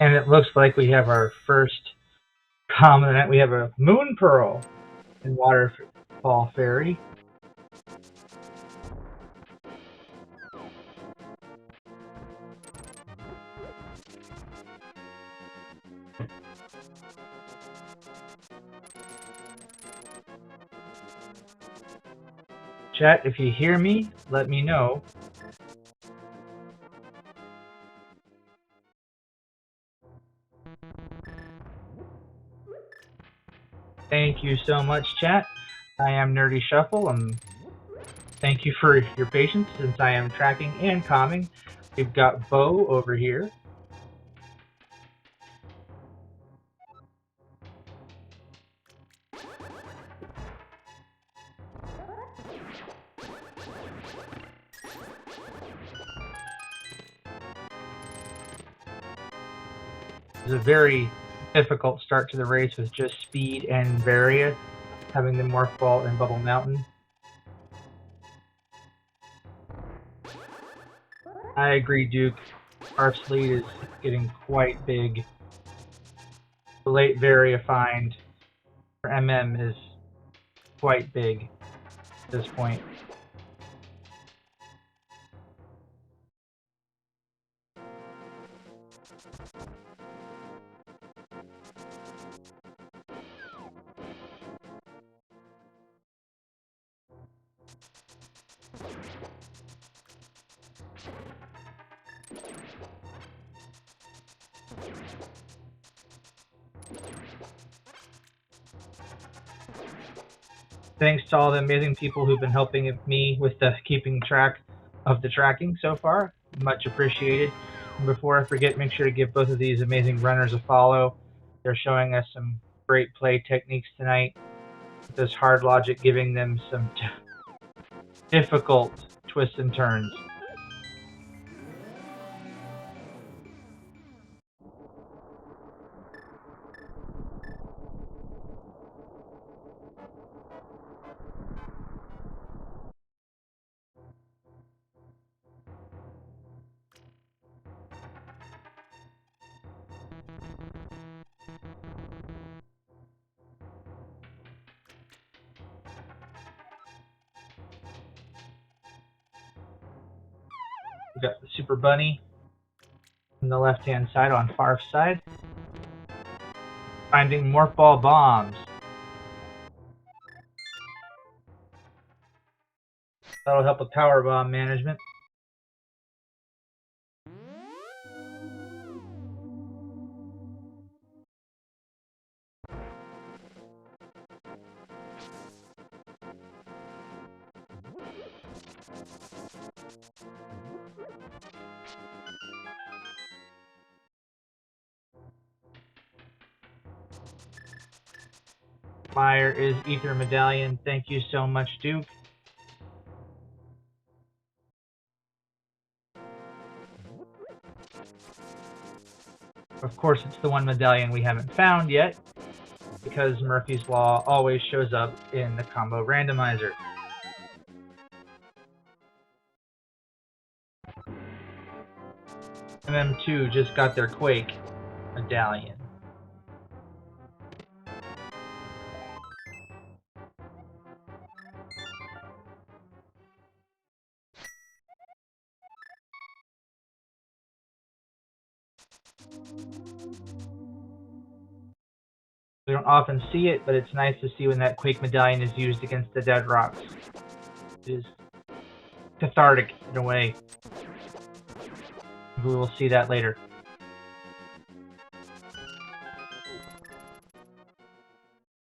And it looks like we have our first common. We have a Moon Pearl in Waterfall Fairy. Chat, if you hear me, let me know. Thank you so much, chat. I am Nerdy Shuffle, and thank you for your patience since I am tracking and calming. We've got Bo over here. It was a very difficult start to the race with just Speed and Varia having the Morph Ball in Bubble Mountain. I agree, Duke. Our lead is getting quite big. The late Varia find for MM is quite big at this point. Thanks to all the amazing people who've been helping me with the keeping track of the tracking so far. Much appreciated. And before I forget, make sure to give both of these amazing runners a follow. They're showing us some great play techniques tonight. With this hard logic giving them some difficult twists and turns. We got the Super Bunny on the left-hand side on Farf's side. Finding morph ball bombs. That'll help with power bomb management. Fire is Ether Medallion. Thank you so much, Duke. Of course, it's the one medallion we haven't found yet, because Murphy's Law always shows up in the combo randomizer. MM2 just got their Quake medallion. We don't often see it, but it's nice to see when that Quake medallion is used against the Dead Rocks. It is cathartic in a way. We will see that later.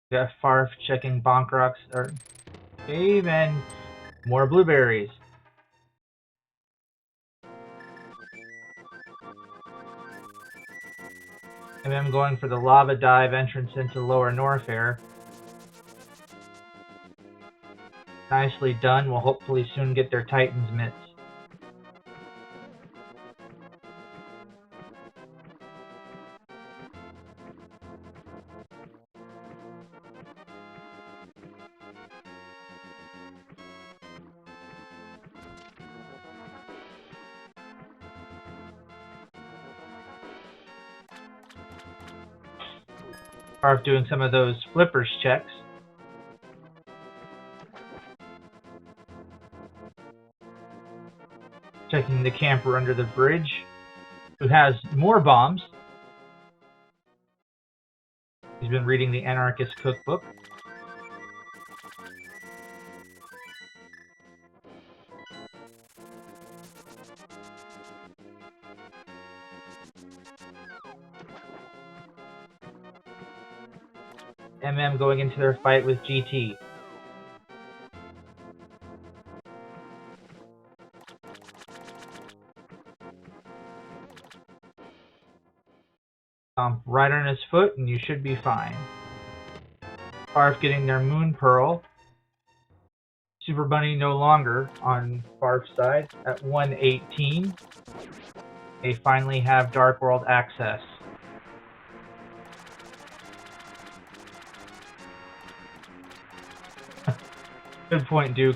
We got Farf checking Bonk Rocks or cave and more blueberries. And I'm going for the lava dive entrance into Lower Norfair. Nicely done. We'll hopefully soon get their Titan's mitts. Farf doing some of those flippers checks. Checking the camper under the bridge, who has more bombs. He's been reading the Anarchist Cookbook. MM going into their fight with GT. Right on his foot, and you should be fine. Farf getting their Moon Pearl. Super Bunny no longer on Farf's side at 118. They finally have Dark World access. Good point, Duke.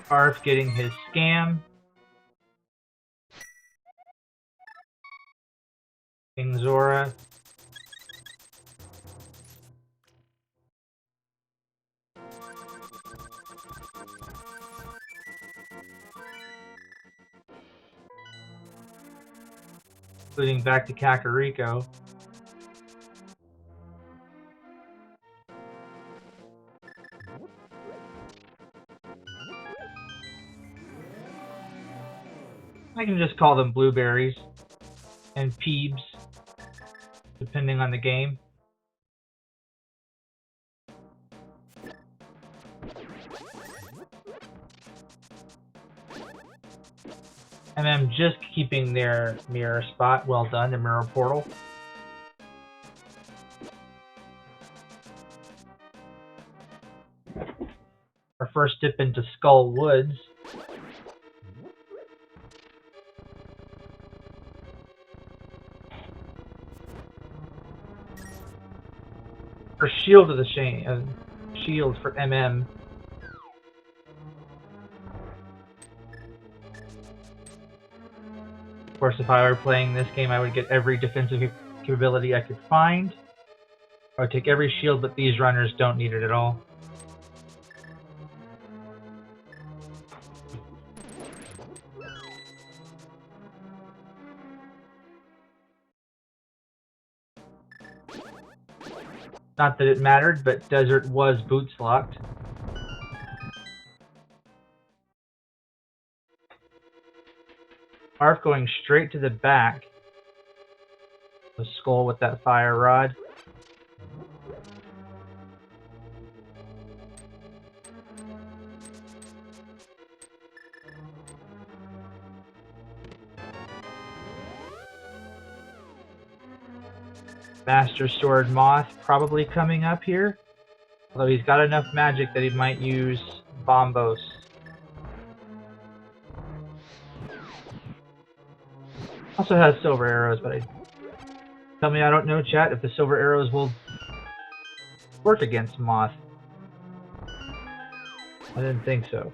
Farf getting his scam. King Zora. Including back to Kakariko. I can just call them blueberries and peebs, depending on the game. And I'm just keeping their mirror spot. Well done, the mirror portal. Our first dip into Skull Woods. Or Shield of the Shame, Shield for MM. course, if I were playing this game, I would get every defensive capability I could find. I would take every shield, but these runners don't need it at all. Not that it mattered, but Desert was boots locked. Arf going straight to the back. The skull with that fire rod. Master Sword Moth probably coming up here. Although he's got enough magic that he might use Bombos. Also has silver arrows, but tell me I don't know, chat, if the silver arrows will work against Moth. I didn't think so.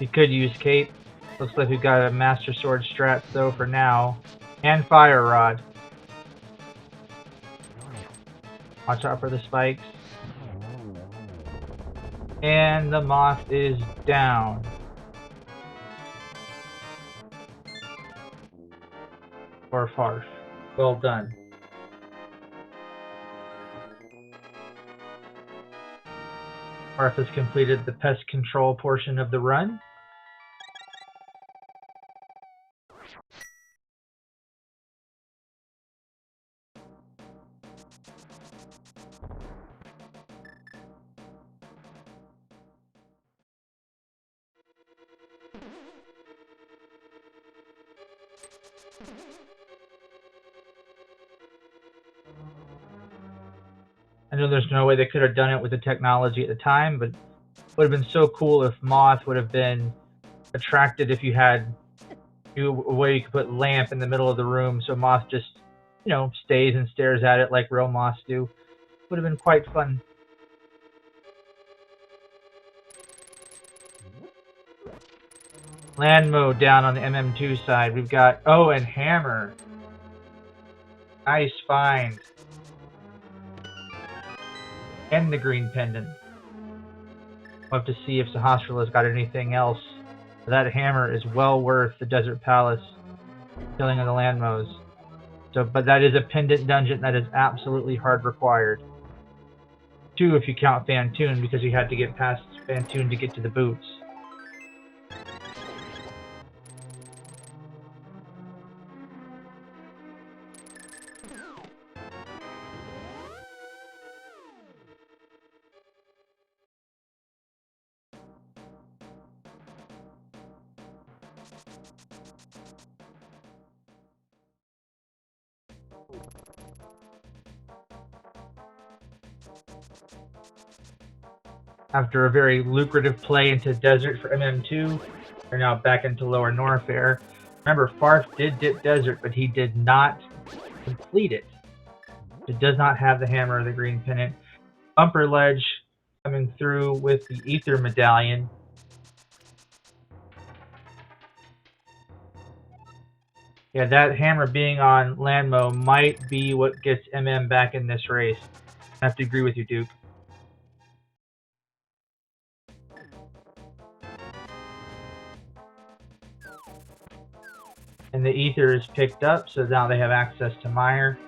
He could use Cape. Looks like we've got a Master Sword strat though for now. And Fire Rod. Watch out for the spikes. And the Moth is down. Or Farf. Well done. Farf has completed the pest control portion of the run. I know there's no way they could have done it with the technology at the time, but it would have been so cool if Moth would have been attracted if you had a way you could put lamp in the middle of the room so Moth just, you know, stays and stares at it like real moths do. Would have been quite fun. Land mode down on the MM2 side. We've got, oh, and Hammer. Nice find. And the green pendant. We'll have to see if Sahasrala's got anything else. That hammer is well worth the Desert Palace killing of the Landmos. So, but that is a pendant dungeon that is absolutely hard required. 2 if you count Fantoon, because you had to get past Fantoon to get to the boots. After a very lucrative play into Desert for MM2, they're now back into Lower Norfair. Remember, Farf did dip Desert, but he did not complete it. It does not have the hammer or the green pennant. Bumper Ledge coming through with the Ether Medallion. Yeah, that hammer being on Landmo might be what gets MM back in this race. I have to agree with you, Duke. And the Ether is picked up, so now they have access to Mire.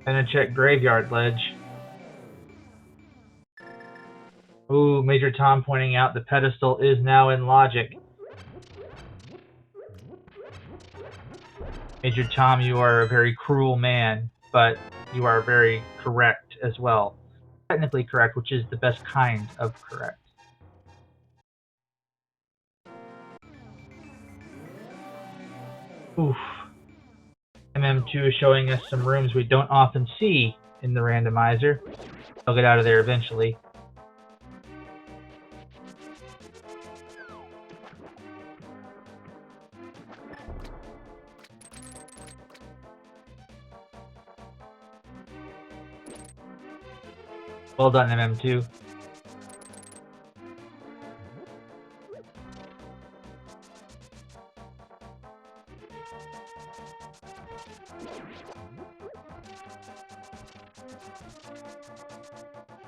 Gonna check Graveyard Ledge. Ooh, Major Tom pointing out the pedestal is now in Logic. Major Tom, you are a very cruel man, but you are very correct as well. Technically correct, which is the best kind of correct. Oof. MM2 is showing us some rooms we don't often see in the randomizer. I'll get out of there eventually. Well done, MM2.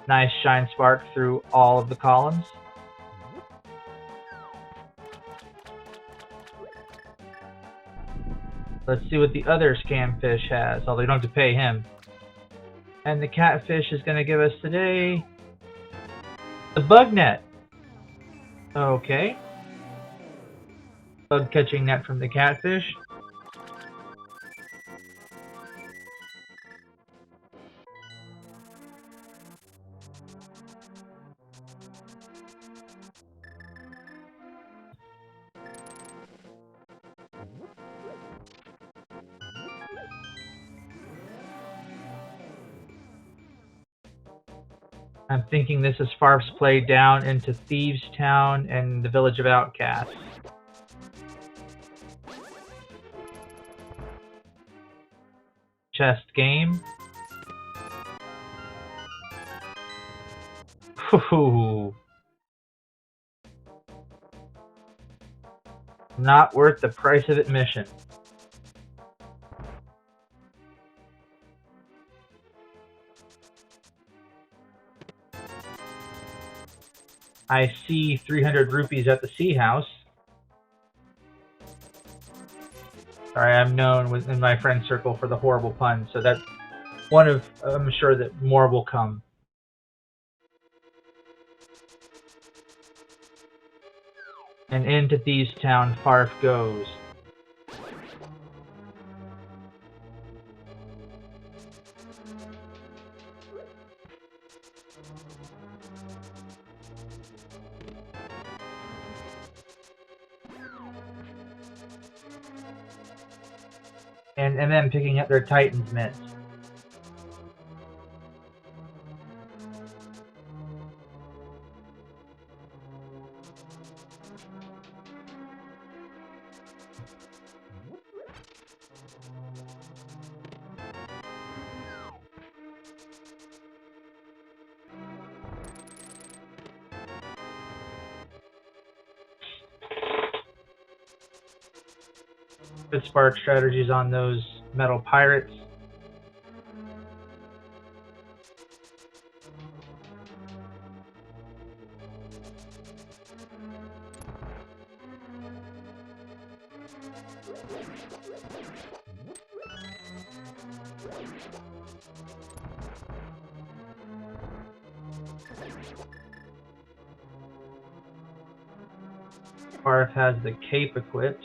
Nice shine spark through all of the columns. Let's see what the other scamfish has, although you don't have to pay him. And the catfish is going to give us today the bug net. Okay. Bug catching net from the catfish. I'm thinking this is Farf's play down into Thieves Town and the Village of Outcasts. Chest game. Ooh. Not worth the price of admission. I see 300 rupees at the Sea House. Sorry, I'm known within my friend circle for the horrible puns, so that's one of, I'm sure that more will come. And into Thieves Town, Farf goes. And MM picking up their Titans mitts. Good spark strategies on those metal pirates. Farf has the cape equipped.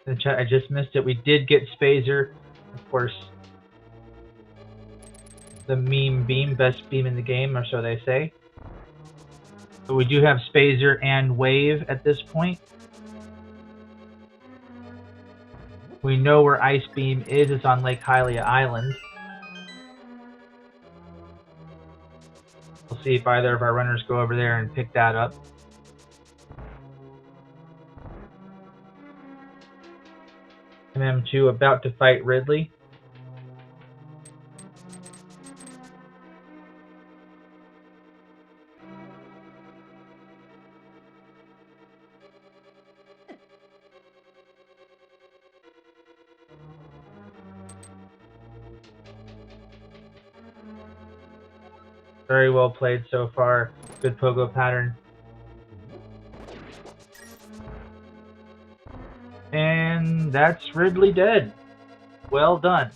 In the chat, I just missed it. We did get Spazer, of course. The meme beam, best beam in the game, or so they say. But we do have Spazer and Wave at this point. We know where Ice Beam is. It's on Lake Hylia Island. We'll see if either of our runners go over there and pick that up. MM2 about to fight Ridley. Very well played so far. Good pogo pattern. And that's Ridley dead. Well done.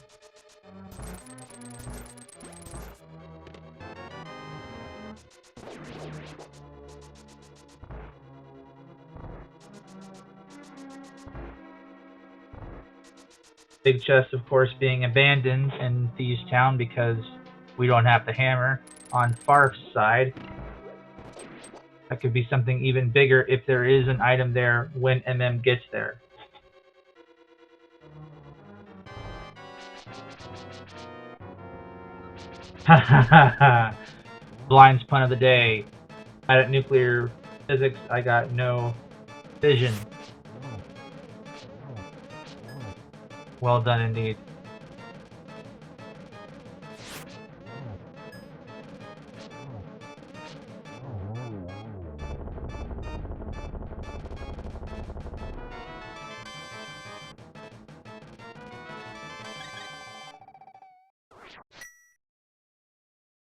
Big chest, of course, being abandoned in Thieves Town because we don't have the hammer. On Farf's side, that could be something even bigger if there is an item there when MM gets there. Ha ha ha ha! Blind's pun of the day. At nuclear physics, I got no vision. Well done indeed.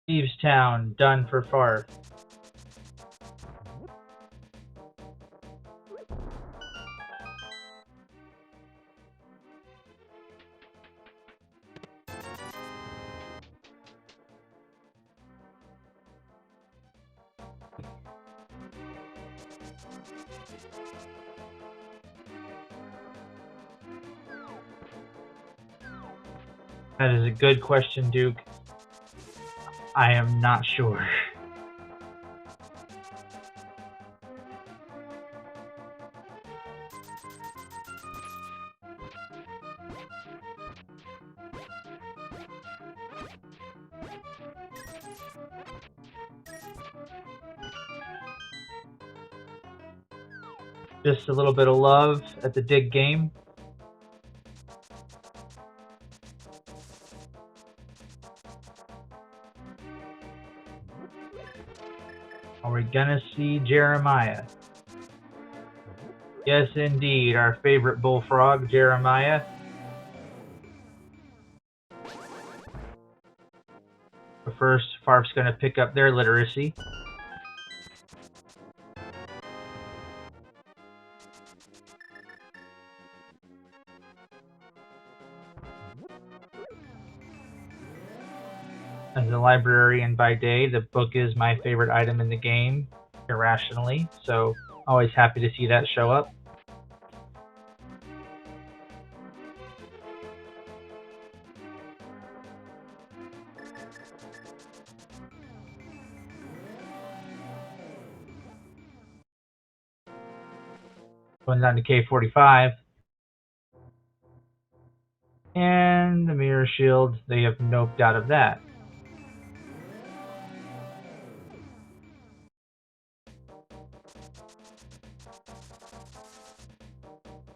Thieves Town, done for Farf. That is a good question, Duke. I am not sure. Just a little bit of love at the dig game. Are we gonna see Jeremiah? Yes, indeed, our favorite bullfrog, Jeremiah. But first, Farf's gonna pick up their literacy. As a librarian by day, the book is my favorite item in the game, irrationally, so always happy to see that show up. Going down to K45. And the mirror shield, they have noped out of that.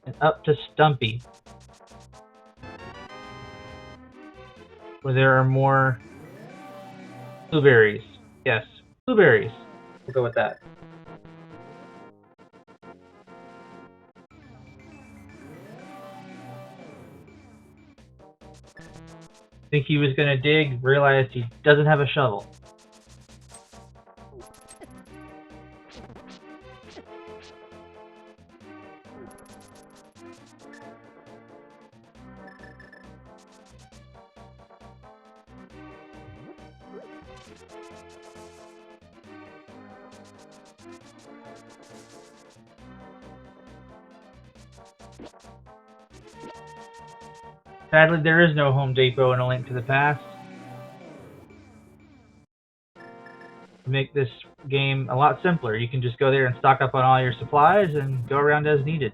And up to Stumpy, where there are more blueberries. Yes, blueberries. We'll go with that. Think he was gonna dig, realized he doesn't have a shovel. Sadly, there is no Home Depot in A Link to the Past. To make this game a lot simpler, you can just go there and stock up on all your supplies and go around as needed.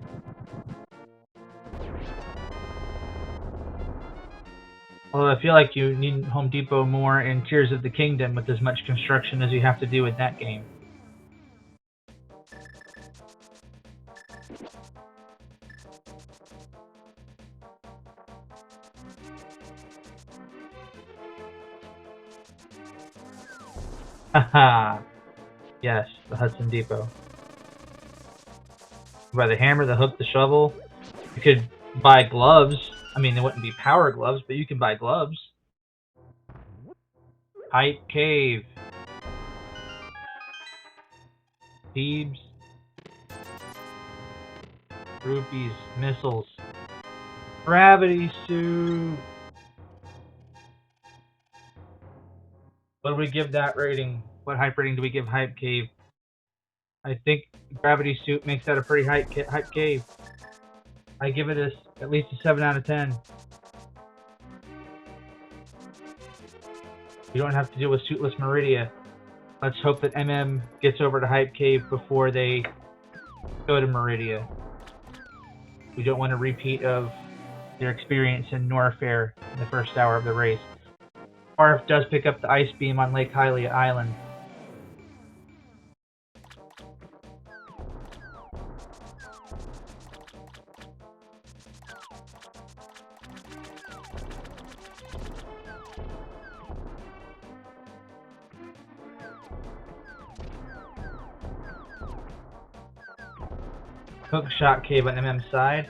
Although I feel like you need Home Depot more in Tears of the Kingdom with as much construction as you have to do in that game. Haha! Yes, the Hudson Depot. You buy the hammer, the hook, the shovel. You could buy gloves. I mean, they wouldn't be power gloves, but you can buy gloves. Hype Cave. Thebes. Rupees. Missiles. Gravity suit. What do we give that rating? What hype rating do we give Hype Cave? I think Gravity Suit makes that a pretty hype cave. I give it at least a 7 out of 10. We don't have to deal with suitless Meridia. Let's hope that MM gets over to Hype Cave before they go to Meridia. We don't want a repeat of their experience in Norfair in the first hour of the race. Sparf does pick up the Ice Beam on Lake Hylia Island. Hookshot Cave on MM's side.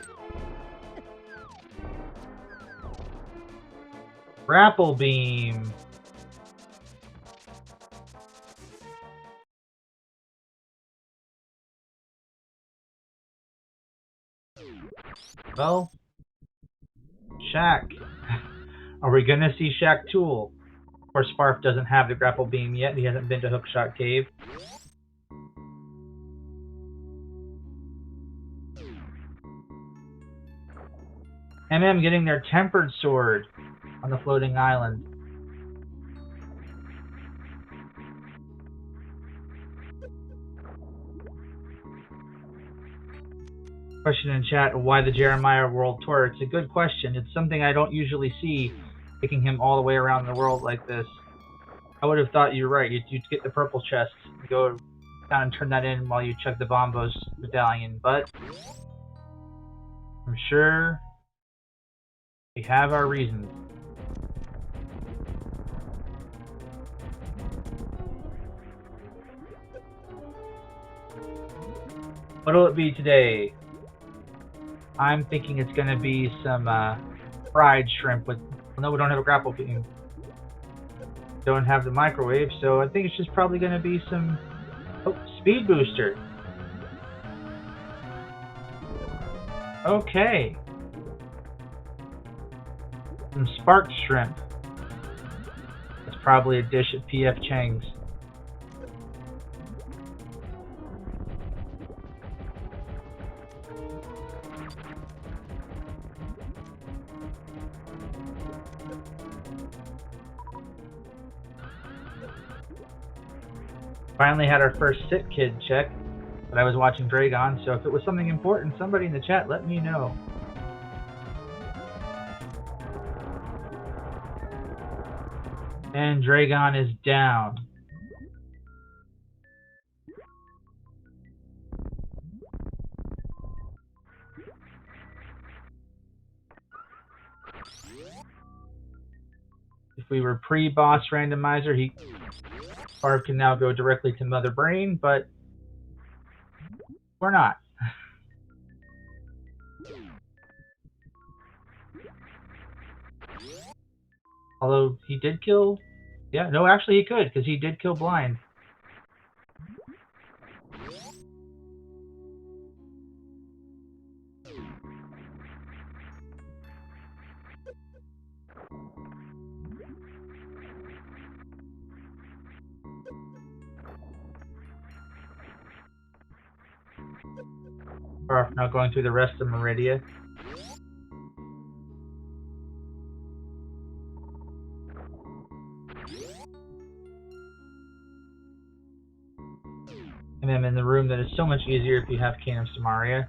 Grapple Beam. Well, Shaq. Are we gonna see Shaq Tool? Of course, Sparf doesn't have the Grapple Beam yet. He hasn't been to Hookshot Cave. MM getting their Tempered Sword on the floating island. Question in chat, why the Jeremiah World Tour? It's a good question. It's something I don't usually see, taking him all the way around the world like this. I would have thought you're right. You'd get the purple chest, go down and turn that in while you check the Bombos medallion, but I'm sure we have our reasons. What'll it be today? I'm thinking it's going to be some fried shrimp with... No, we don't have a grapple beam. Don't have the microwave, so I think it's just probably going to be some... Oh, speed booster. Okay. Some sparked shrimp. That's probably a dish at PF Chang's. Finally had our first sit kid check, but I was watching Dragon, so if it was something important, somebody in the chat let me know. And Dragon is down. If we were pre-boss randomizer, Sparf can now go directly to Mother Brain, but we're not. Although he did kill... Yeah, no, actually he could, because he did kill Blind. Sparf now going through the rest of Meridia. And I'm in the room that is so much easier if you have Cane of Samaria.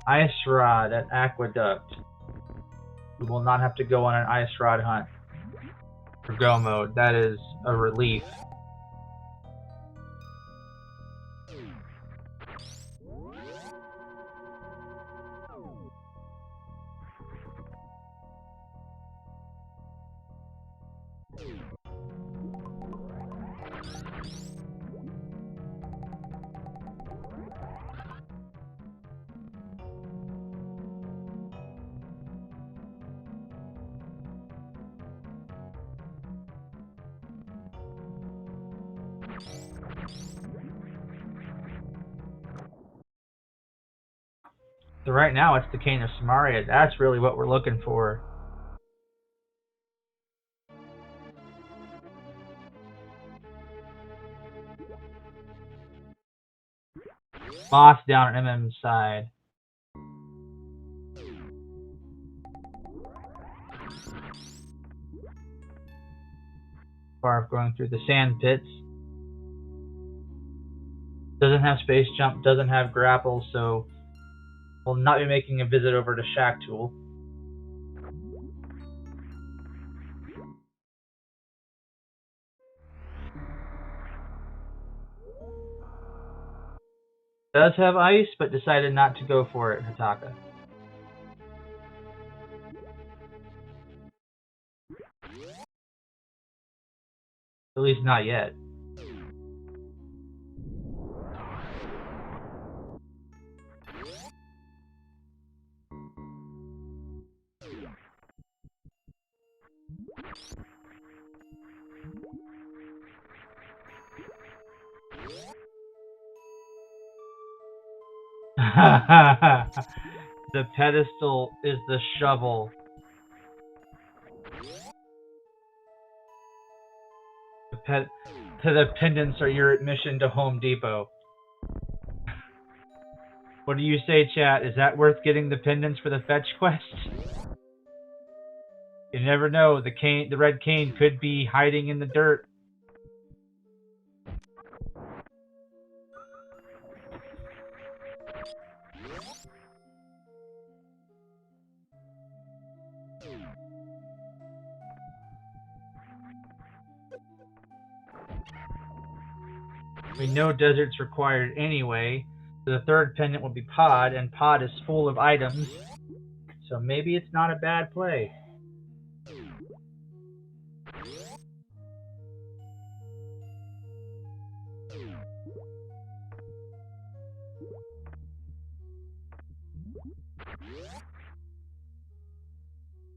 Ice Rod at Aqueduct. We will not have to go on an Ice Rod hunt for Go mode. That is a relief. So right now it's the Cane of Samaria. That's really what we're looking for. Boss down on MM's side. Barf going through the sand pits. Doesn't have space jump, doesn't have grapple, so will not be making a visit over to Shack Tool. Does have ice, but decided not to go for it, Hataka. At least not yet. The pedestal is the shovel. The pendants are your admission to Home Depot. What do you say, chat? Is that worth getting the pendants for the fetch quest? You never know. The red cane could be hiding in the dirt. We know desert's required anyway. So the third pendant will be Pod, and Pod is full of items. So maybe it's not a bad play.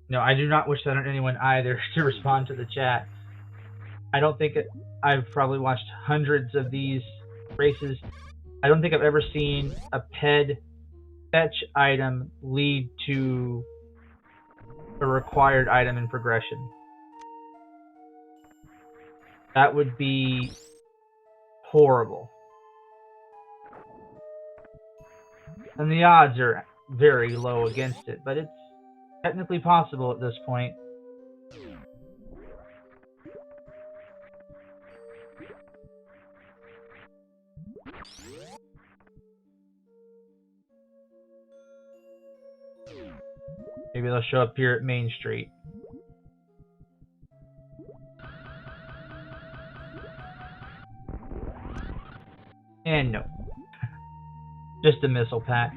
No, I do not wish that on anyone either to respond to the chat. I don't think I've probably watched hundreds of these races. I don't think I've ever seen a PED fetch item lead to a required item in progression. That would be horrible. And the odds are very low against it, but it's technically possible at this point. Maybe they'll show up here at Main Street. And no. Just a missile pack.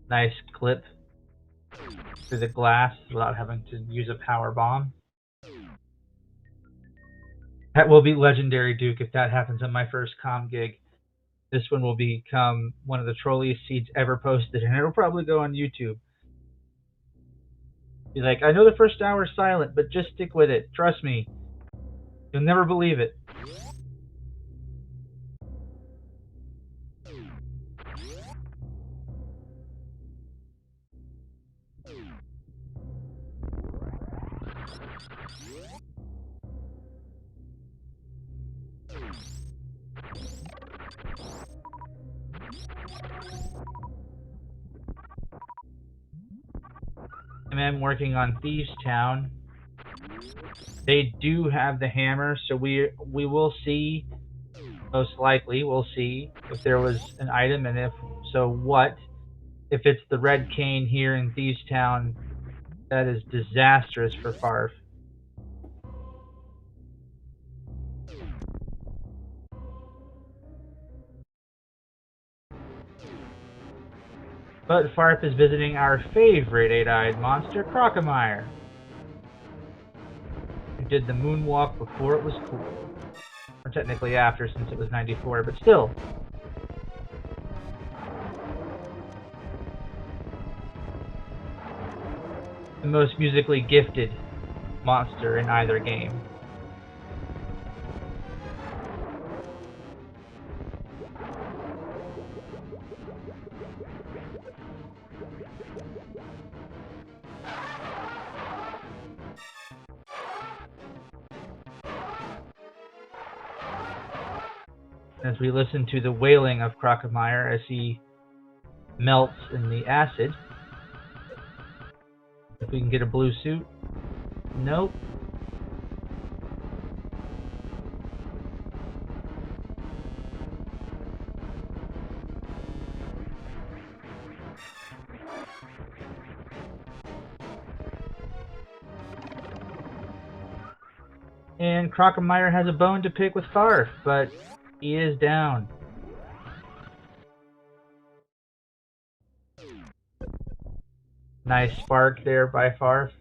Nice clip through the glass without having to use a power bomb. That will be legendary, Duke, if that happens on my first comm gig. This one will become one of the trolliest seeds ever posted, and it'll probably go on YouTube. Be like, I know the first hour is silent, but just stick with it. Trust me. You'll never believe it. I'm working on Thieves Town. They do have the hammer, so we will see. Most likely, we'll see if there was an item, and if so, what. If it's the red cane here in Thieves Town, that is disastrous for Farf. But Farf is visiting our favorite 8-eyed monster, Crocomire, who did the moonwalk before it was cool. Or technically after since it was 94, but still. The most musically gifted monster in either game. As we listen to the wailing of Crocomire as he melts in the acid. If we can get a blue suit. Nope. And Crocomire has a bone to pick with Farf, but he is down. Nice spark there by Farf.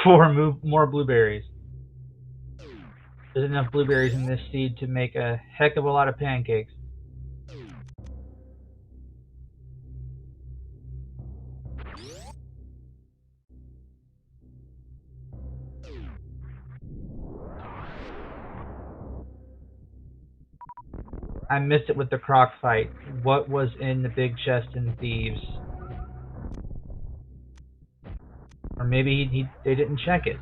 4 more blueberries. There's enough blueberries in this seed to make a heck of a lot of pancakes. I missed it with the croc fight. What was in the big chest in Thieves? Or maybe they didn't check it.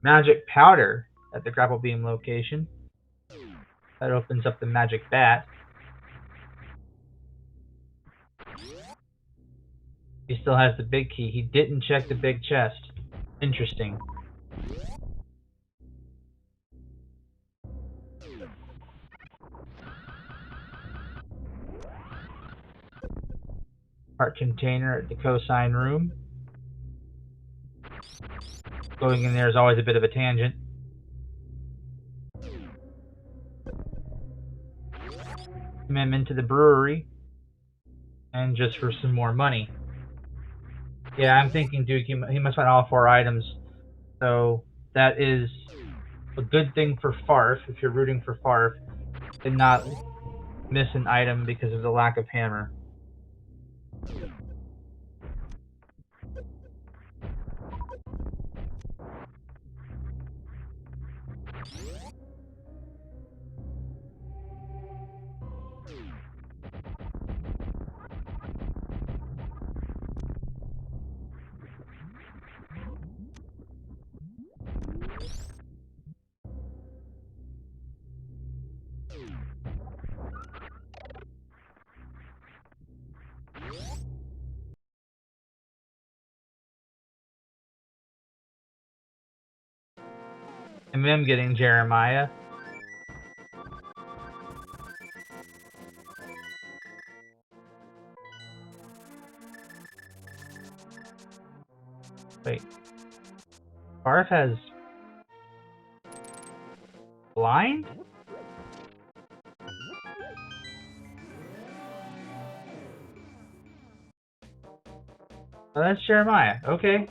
Magic powder at the grapple beam location. That opens up the magic bat. He still has the big key. He didn't check the big chest. Interesting. Heart container at the cosine room. Going in there is always a bit of a tangent. Him into the brewery. And just for some more money. Yeah, I'm thinking Duke, he must find all 4 items. So that is a good thing for Farf, if you're rooting for Farf, and not miss an item because of the lack of hammer. And them getting Jeremiah. Wait. Farf has blind? Oh, that's Jeremiah. Okay.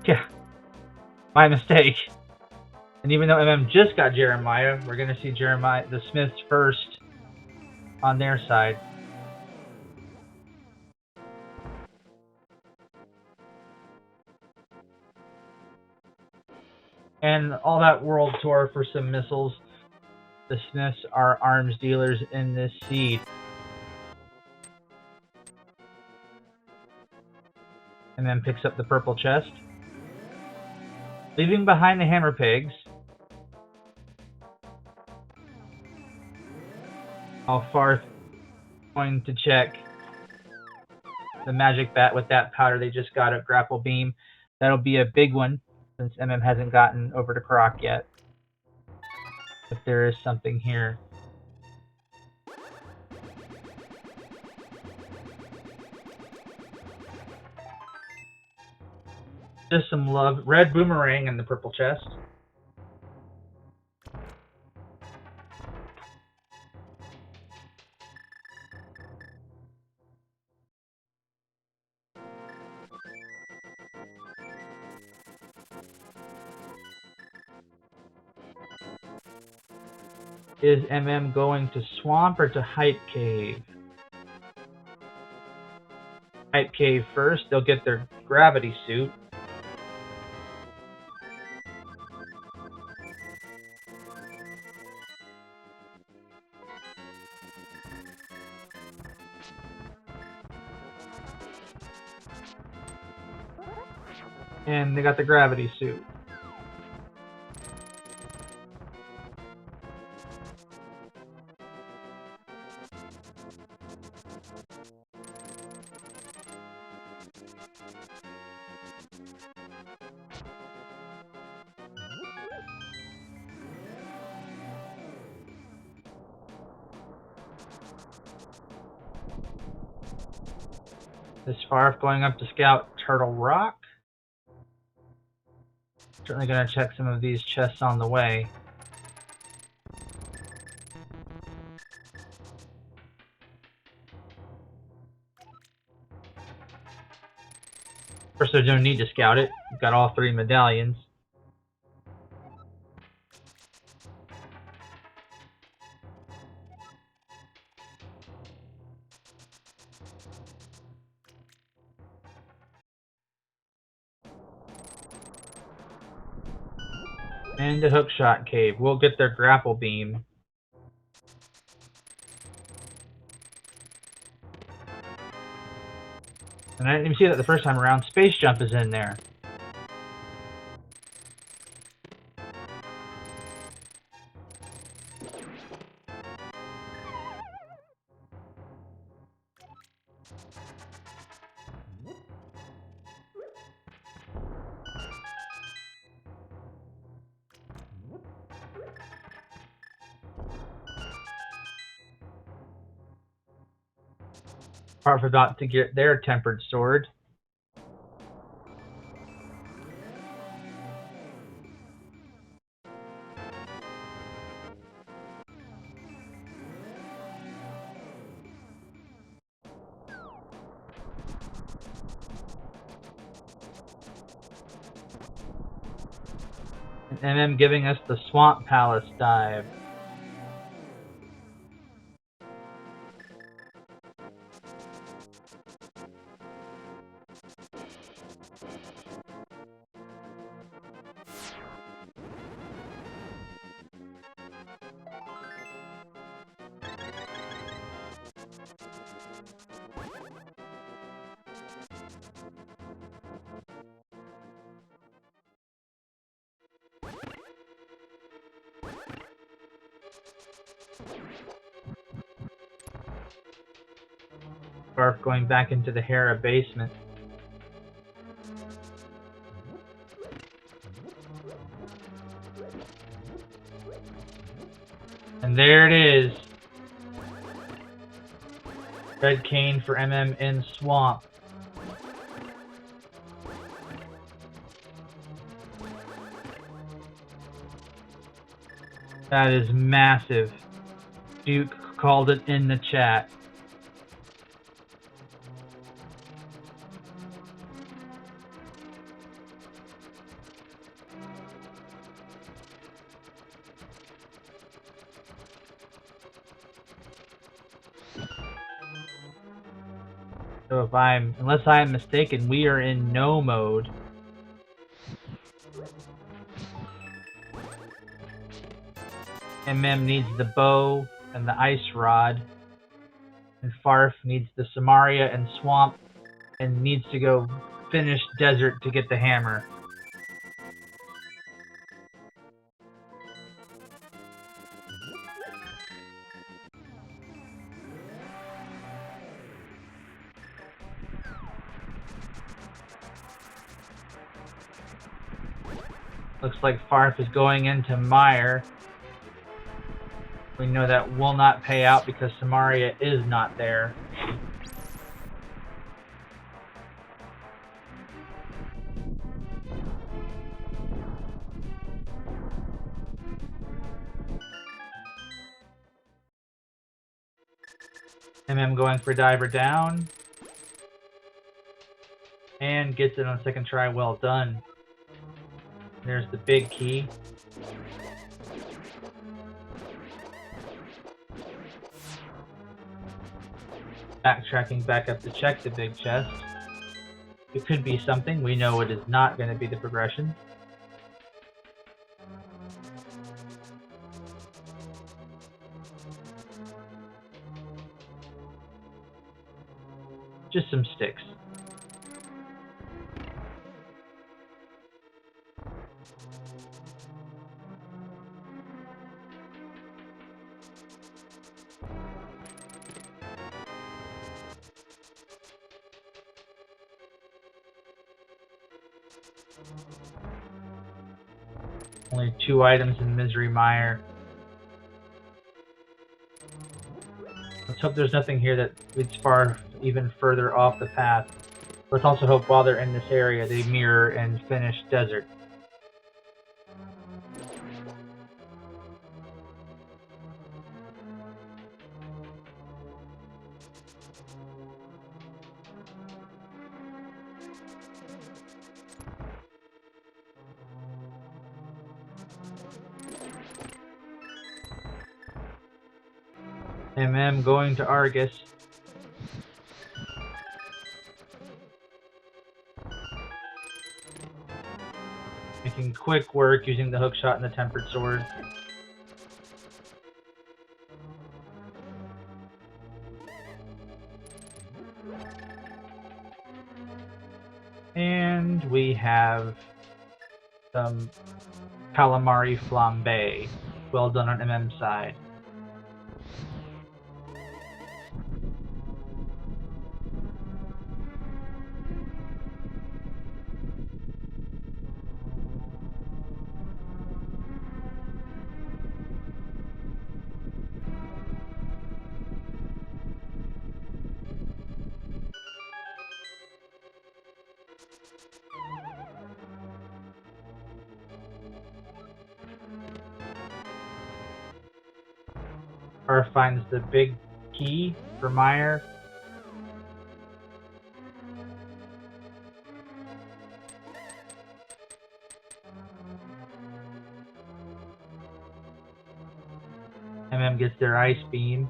Yeah. My mistake. And even though MM just got Jeremiah, we're going to see Jeremiah, the Smiths first on their side. And all that world tour for some missiles. The Smiths are arms dealers in this seed. And then picks up the purple chest. Leaving behind the hammer pigs. Farf going to check the magic bat with that powder they just got at grapple beam. That'll be a big one since MM hasn't gotten over to Croc yet. If there is something here. Just some love. Red boomerang in the purple chest. Is MM going to Swamp or to Hype Cave? Hype Cave first. They'll get their gravity suit. And they got the gravity suit. This far going up to scout Turtle Rock. Certainly going to check some of these chests on the way. First, there's no need to scout it. We've got all 3 medallions. And the Hookshot Cave. We'll get their grapple beam. And I didn't even see that the first time around. Space Jump is in there. Part forgot to get their tempered sword. And MM giving us the Swamp Palace dive. Barf going back into the Hera basement. And there it is. Red cane for MM in Swamp. That is massive. Duke called it in the chat. So unless I'm mistaken, we are in no mode. MM needs the bow and the ice rod. And Farf needs the Samaria and Swamp and needs to go finish Desert to get the hammer. Looks like Farf is going into Mire. We know that will not pay out because Samaria is not there. Going for diver down. And gets it on second try. Well done. There's the big key. Backtracking back up to check the big chest. It could be something. We know it is not going to be the progression. Just some sticks. Only 2 items in Misery Mire. Let's hope there's nothing here that leads far even further off the path. Let's also hope while they're in this area they mirror and finish Desert. Going to Argus. Making quick work using the hookshot and the tempered sword. And we have some calamari flambe. Well done on MM's side. Or finds the big key for Mire. Gets their ice beam.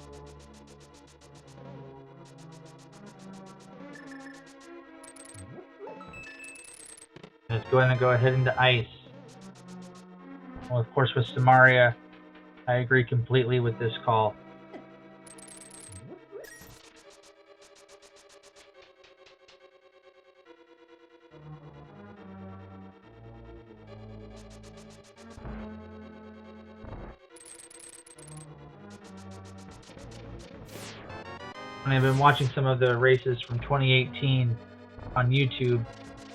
It's going to go ahead into ice. Well, of course, with Samaria, I agree completely with this call. And I've been watching some of the races from 2018 on YouTube,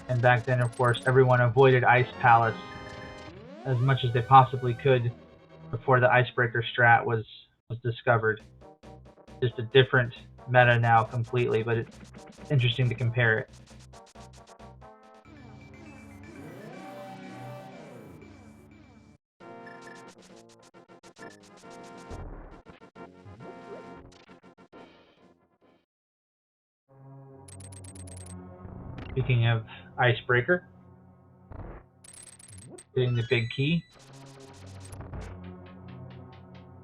and back then, of course, everyone avoided Ice Palace as much as they possibly could before the Icebreaker strat was discovered. Just a different meta now completely, but it's interesting to compare it. Speaking of Icebreaker, getting the big key.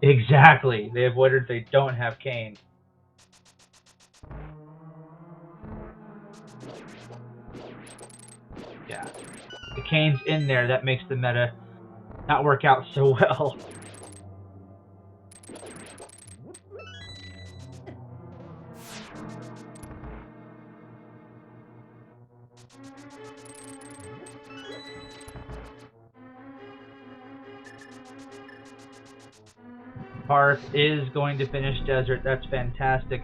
Exactly. They avoided they don't have Kane. Yeah. The Kane's in there, that makes the meta not work out so well. Parth is going to finish Desert. That's fantastic.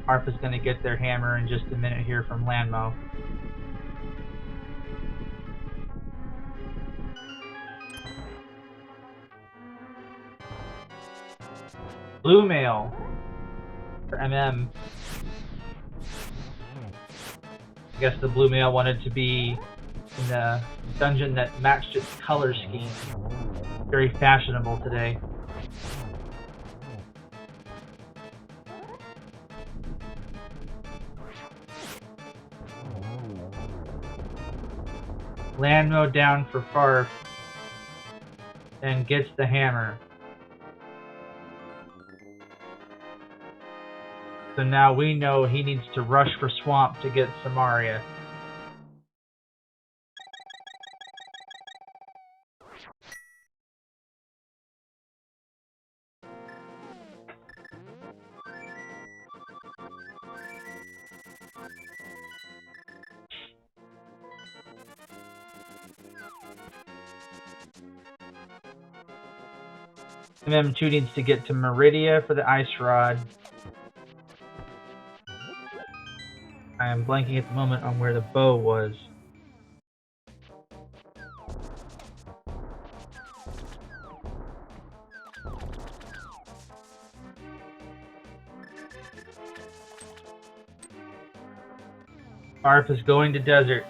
Parth is going to get their hammer in just a minute here from Lanmo. Blue mail for MM. I guess the blue mail wanted to be in the dungeon that matched its color scheme. Very fashionable today. land mode down for Farf, and gets the hammer. So now we know he needs to rush for Swamp to get Samaria. MM2 needs to get to Meridia for the Ice Rod. I am blanking at the moment on where the bow was. Farf is going to desert.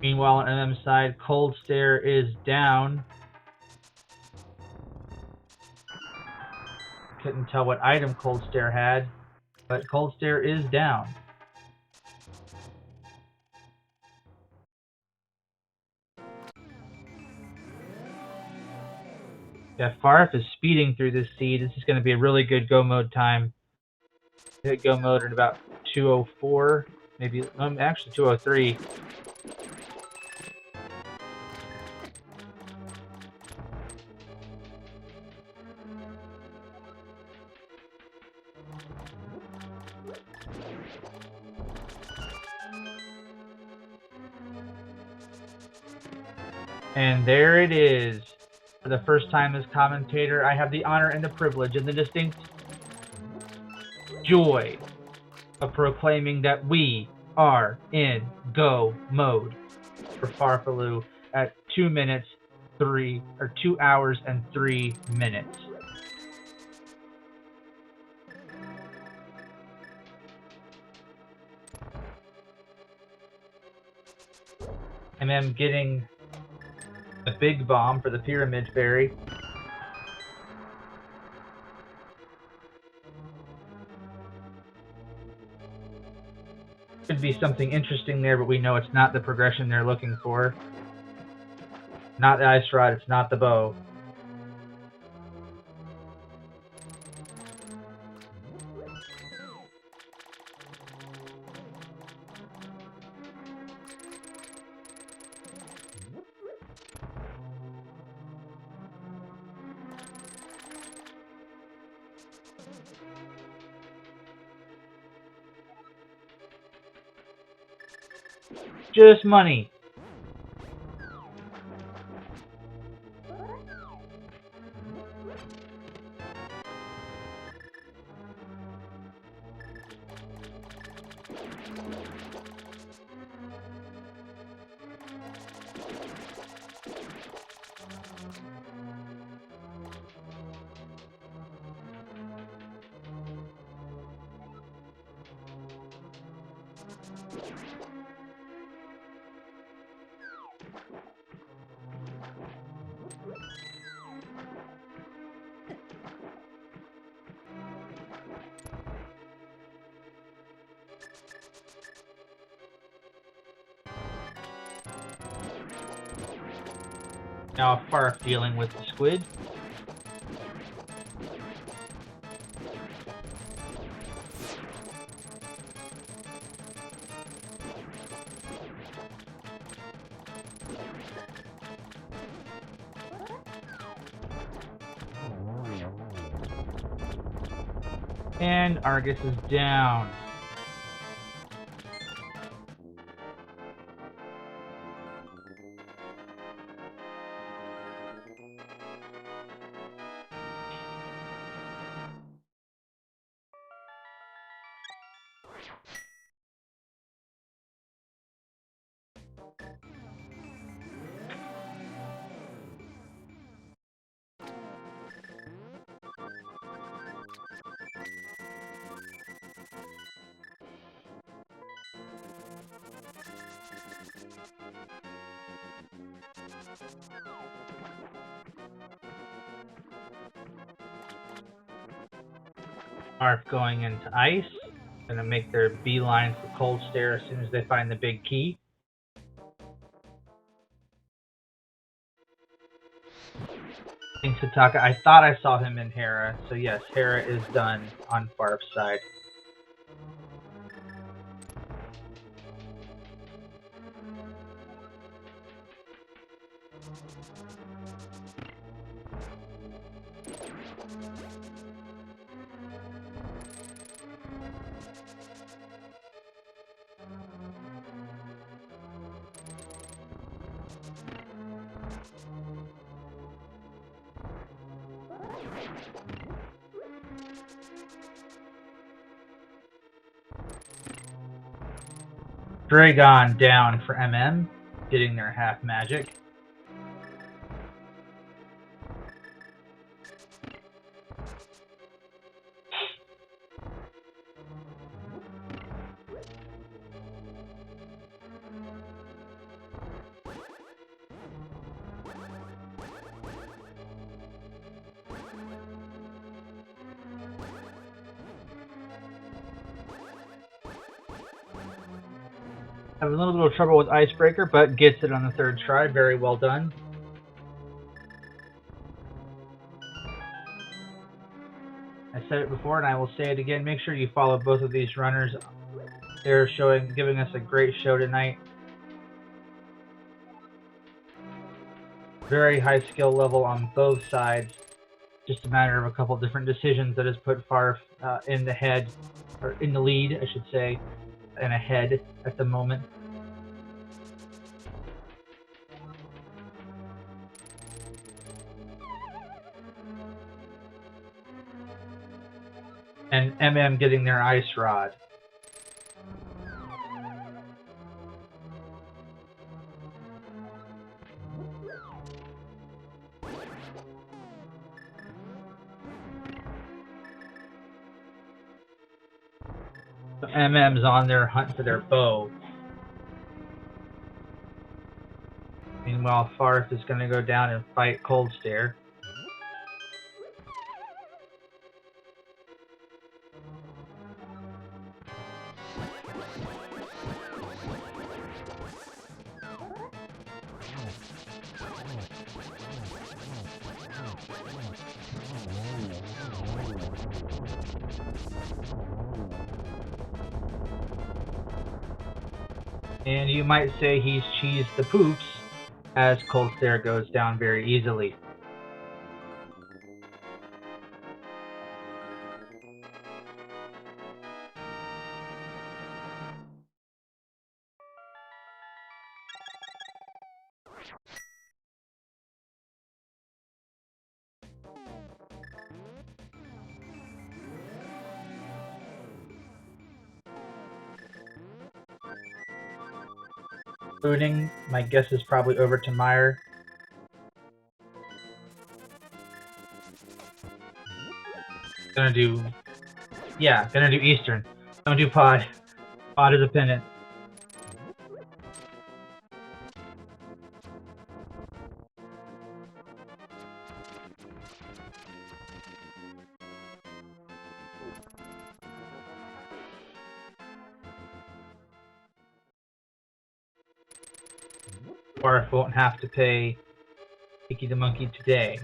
Meanwhile, on MM's side, Cold Stare is down. Couldn't tell what item Cold Stare had, but Cold Stare is down. Yeah, Farf is speeding through this seed. This is going to be a really good go mode time. Hit go mode at about 2:04, maybe actually 2:03. And there it is. For the first time as commentator, I have the honor and the privilege and the distinct joy of proclaiming that we are in go mode for Farfaloo at 2 hours and 3 minutes. MM getting a big bomb for the Pyramid Fairy. Could be something interesting there, but we know it's not the progression they're looking for. Not the Ice Rod, it's not the bow. Just money. Now Farf dealing with the squid. And Argus is down. Arf going into ice. Gonna make their beeline for cold stare as soon as they find the big key. Thanks, Sataka. I thought I saw him in Hera, so yes, Hera is done on Farf's side. Dragon down for MM, getting their half magic. Having a little bit of trouble with Icebreaker, but gets it on the third try. Very well done. I said it before and I will say it again. Make sure you follow both of these runners. They're giving us a great show tonight. Very high skill level on both sides. Just a matter of a couple different decisions that has put Farf in the head, or in the lead, I should say, and ahead at the moment. And MM getting their ice rod. So MM's on their hunt for their bow. Meanwhile, Farf is going to go down and fight Cold Stare. And you might say he's cheesed the poops as Cold Stare goes down very easily. Booting, my guess is probably over to Meyer. Gonna do Eastern. Don't do Pod. Pod is a pennant. Farf won't have to pay Icky the Monkey today.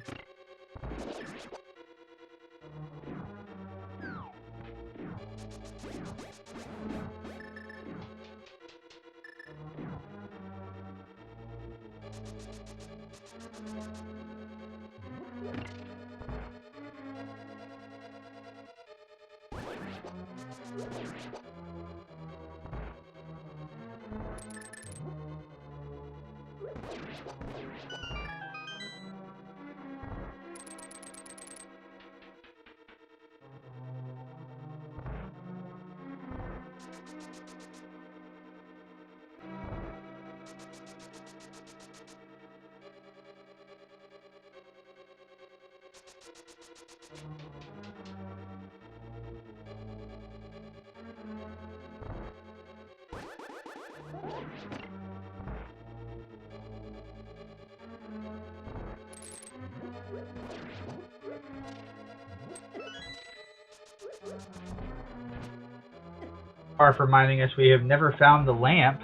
Farf reminding us we have never found the lamp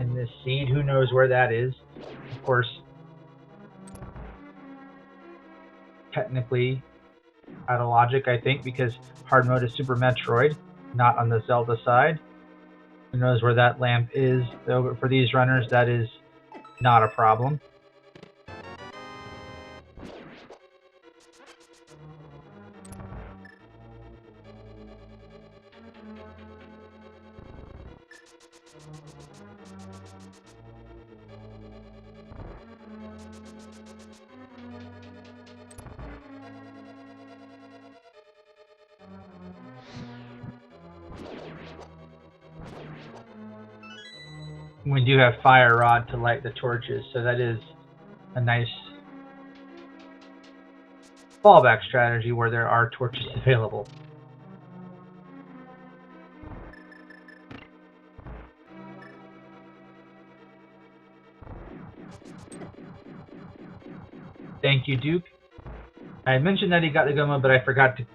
in this seed. Who knows where that is? Of course, technically out of logic, I think, because hard mode is Super Metroid, not on the Zelda side. Who knows where that lamp is? Though for these runners, that is not a problem. We do have Fire Rod to light the torches, so that is a nice fallback strategy where there are torches available. Thank you, Duke. I mentioned that he got the Goma, but I forgot to,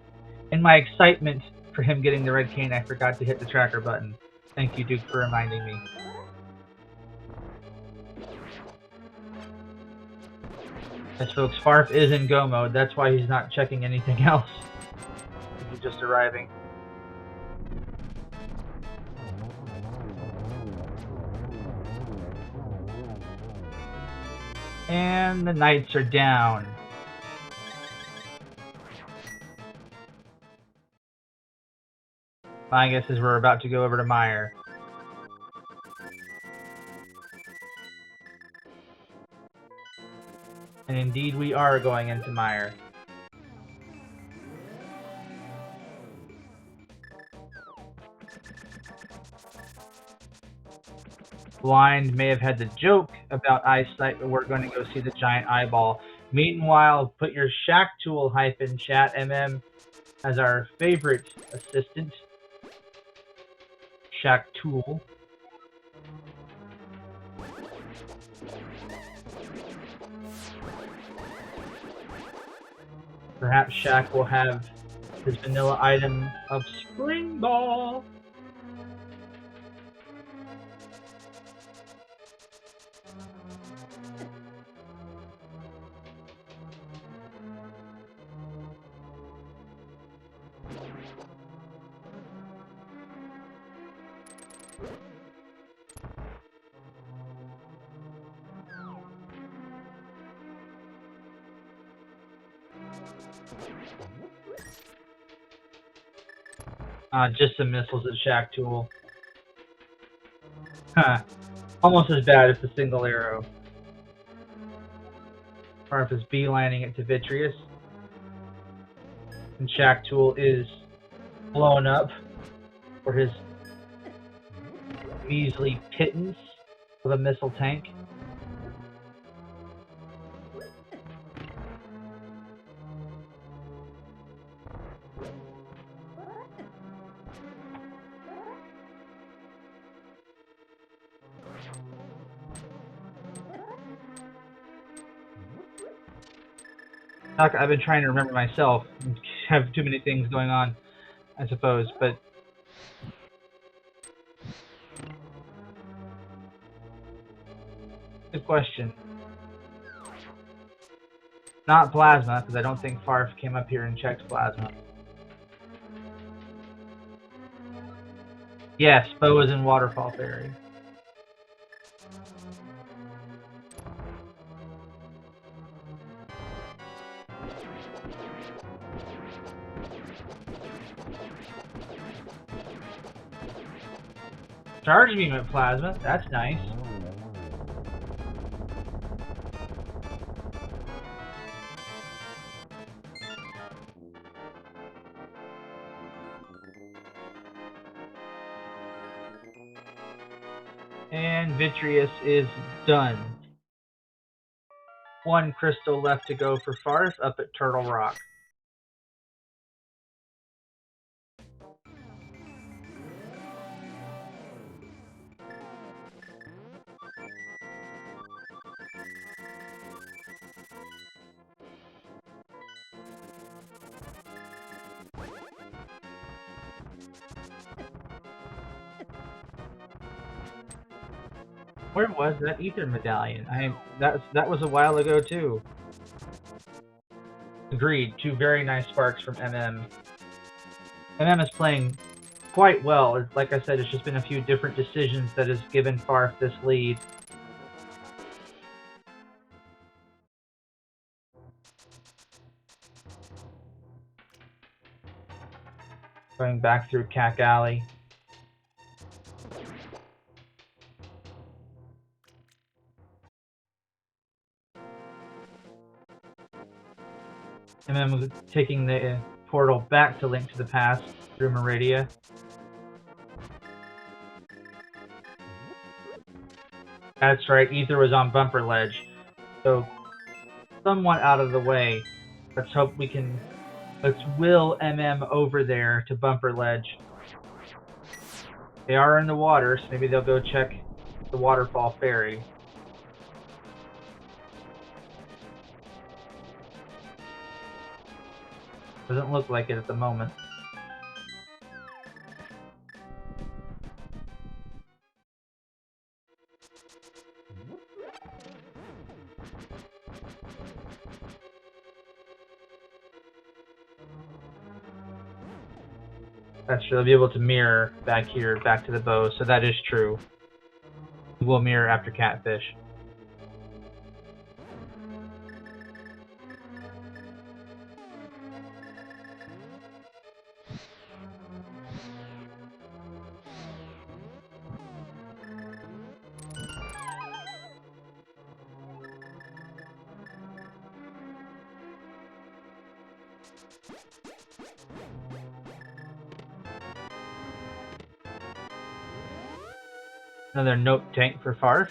in my excitement for him getting the red cane, I forgot to hit the tracker button. Thank you, Duke, for reminding me. Yes, folks, Farf is in go mode. That's why he's not checking anything else. He's just arriving. And the knights are down. My guess is we're about to go over to Meyer. And indeed we are going into Meyer. Blind may have had the joke about eyesight, but we're going to go see the giant eyeball. Meanwhile, put your Shack Tool hype in chat, MM, as our favorite assistant. Shack Tool. Perhaps Shack will have his vanilla item of Spring Ball. Just some missiles at Shack Tool. Huh. Almost as bad as the single arrow. Farf is beelining it to Vitreous. And Shack Tool is blown up for his measly pittance of a missile tank. I've been trying to remember myself. I have too many things going on, I suppose, but good question. Not Plasma, because I don't think Farf came up here and checked Plasma. Yes, Bo is in Waterfall Fairy. Charge beam at Plasma, that's nice. And Vitreous is done. One crystal left to go for Farf up at Turtle Rock. Where was that ether medallion? That was a while ago too. Agreed. Two very nice sparks from MM. MM is playing quite well. Like I said, it's just been a few different decisions that has given Farf this lead. Going back through Cack Alley. MM taking the portal back to Link to the Past through Meridia. That's right, Ether was on Bumper Ledge, so somewhat out of the way. Let's hope we can. Let's will MM over there to Bumper Ledge. They are in the water, so maybe they'll go check the Waterfall Ferry. Doesn't look like it at the moment. That's true. They'll be able to mirror back here, back to the bow, so that is true. We'll mirror after Catfish. Another note tank for Farf.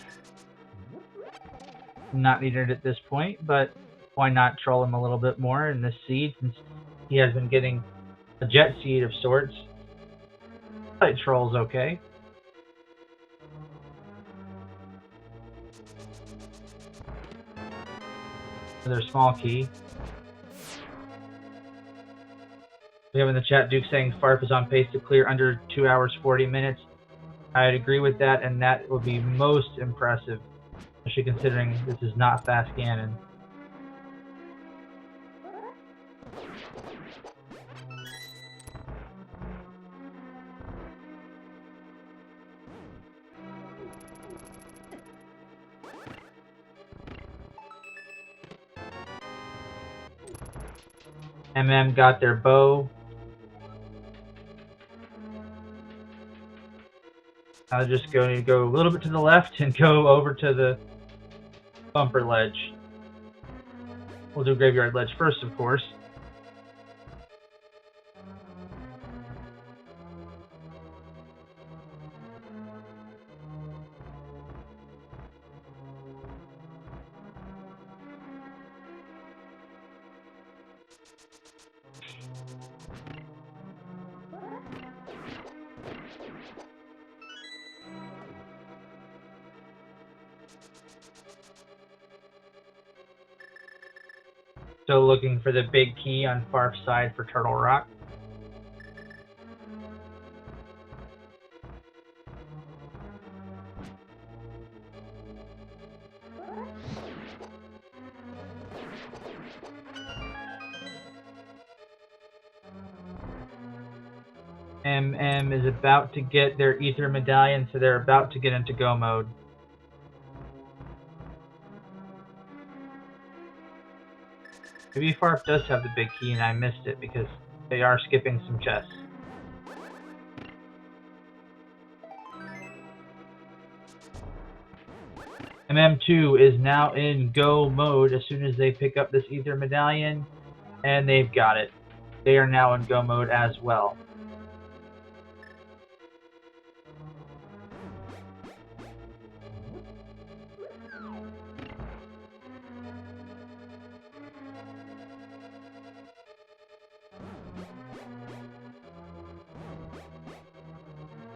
Not needed at this point, but why not troll him a little bit more in this seed since he has been getting a jet seed of sorts. Light troll's okay. Another small key. We have in the chat Duke saying Farf is on pace to clear under 2 hours 40 minutes. I'd agree with that, and that would be most impressive, especially considering this is not fast Ganon. MM got their bow. I'll just go a little bit to the left and go over to the Bumper Ledge. We'll do Graveyard Ledge first, of course. Still looking for the big key on Farf's side for Turtle Rock. MM is about to get their Ether Medallion, so they're about to get into go mode. Maybe Farf does have the big key and I missed it because they are skipping some chests. MM2 is now in go mode as soon as they pick up this Ether Medallion, and they've got it. They are now in go mode as well.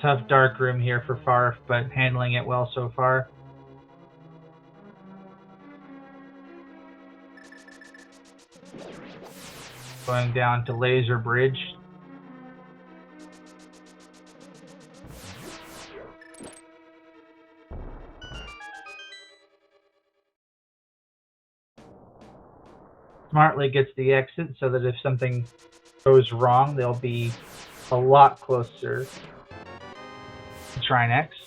Tough dark room here for Farf, but handling it well so far. Going down to Laser Bridge. smartly gets the exit so that if something goes wrong, they'll be a lot closer to try next.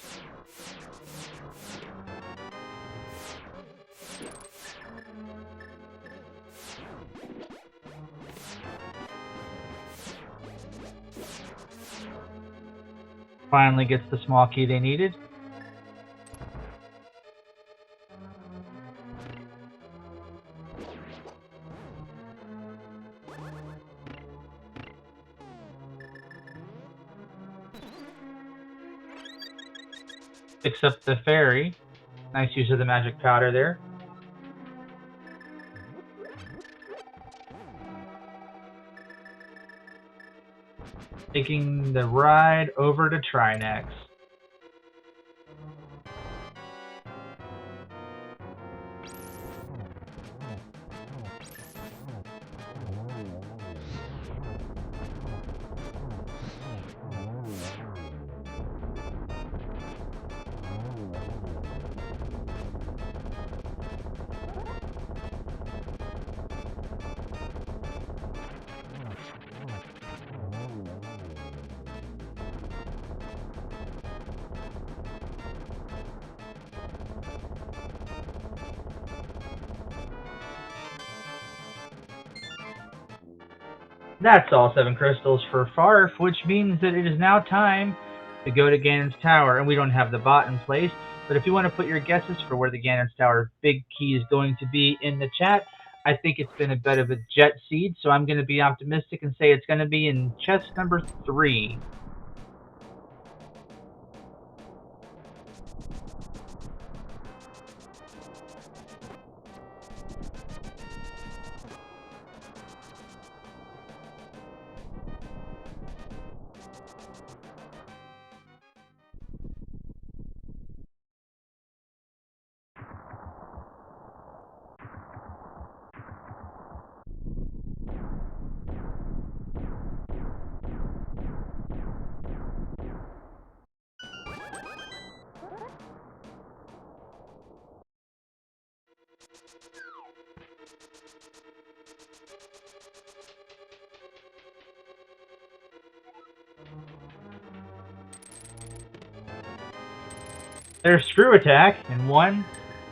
Finally gets the small key they needed. Picks up the fairy. Nice use of the magic powder there. Taking the ride over to Trinex. That's all 7 crystals for Farf, which means that it is now time to go to Ganon's Tower. And we don't have the bot in place, but if you want to put your guesses for where the Ganon's Tower big key is going to be in the chat, I think it's been a bit of a jet seed, so I'm going to be optimistic and say it's going to be in chest number 3. There's Screw Attack, and 1,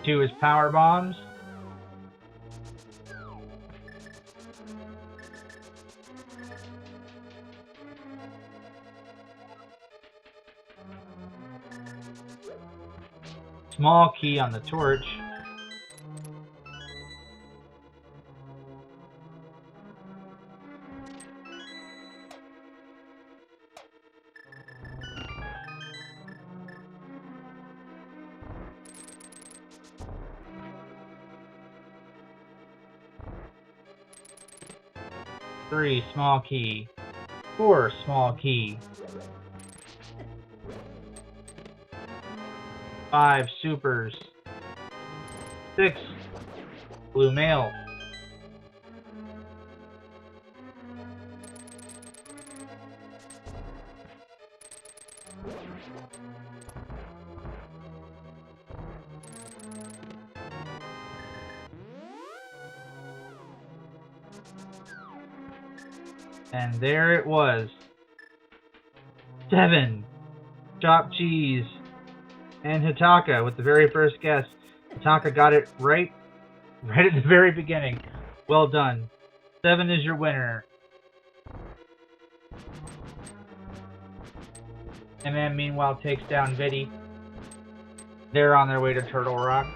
2 is Power Bombs. Small key on the torch. Three, small key. 4, small key. 5, supers. 6, blue mail. And there it was. 7, chopped cheese. And Hitaka with the very first guess. Hitaka got it right at the very beginning. Well done. 7 is your winner. MM meanwhile takes down Viddy. They're on their way to Turtle Rock.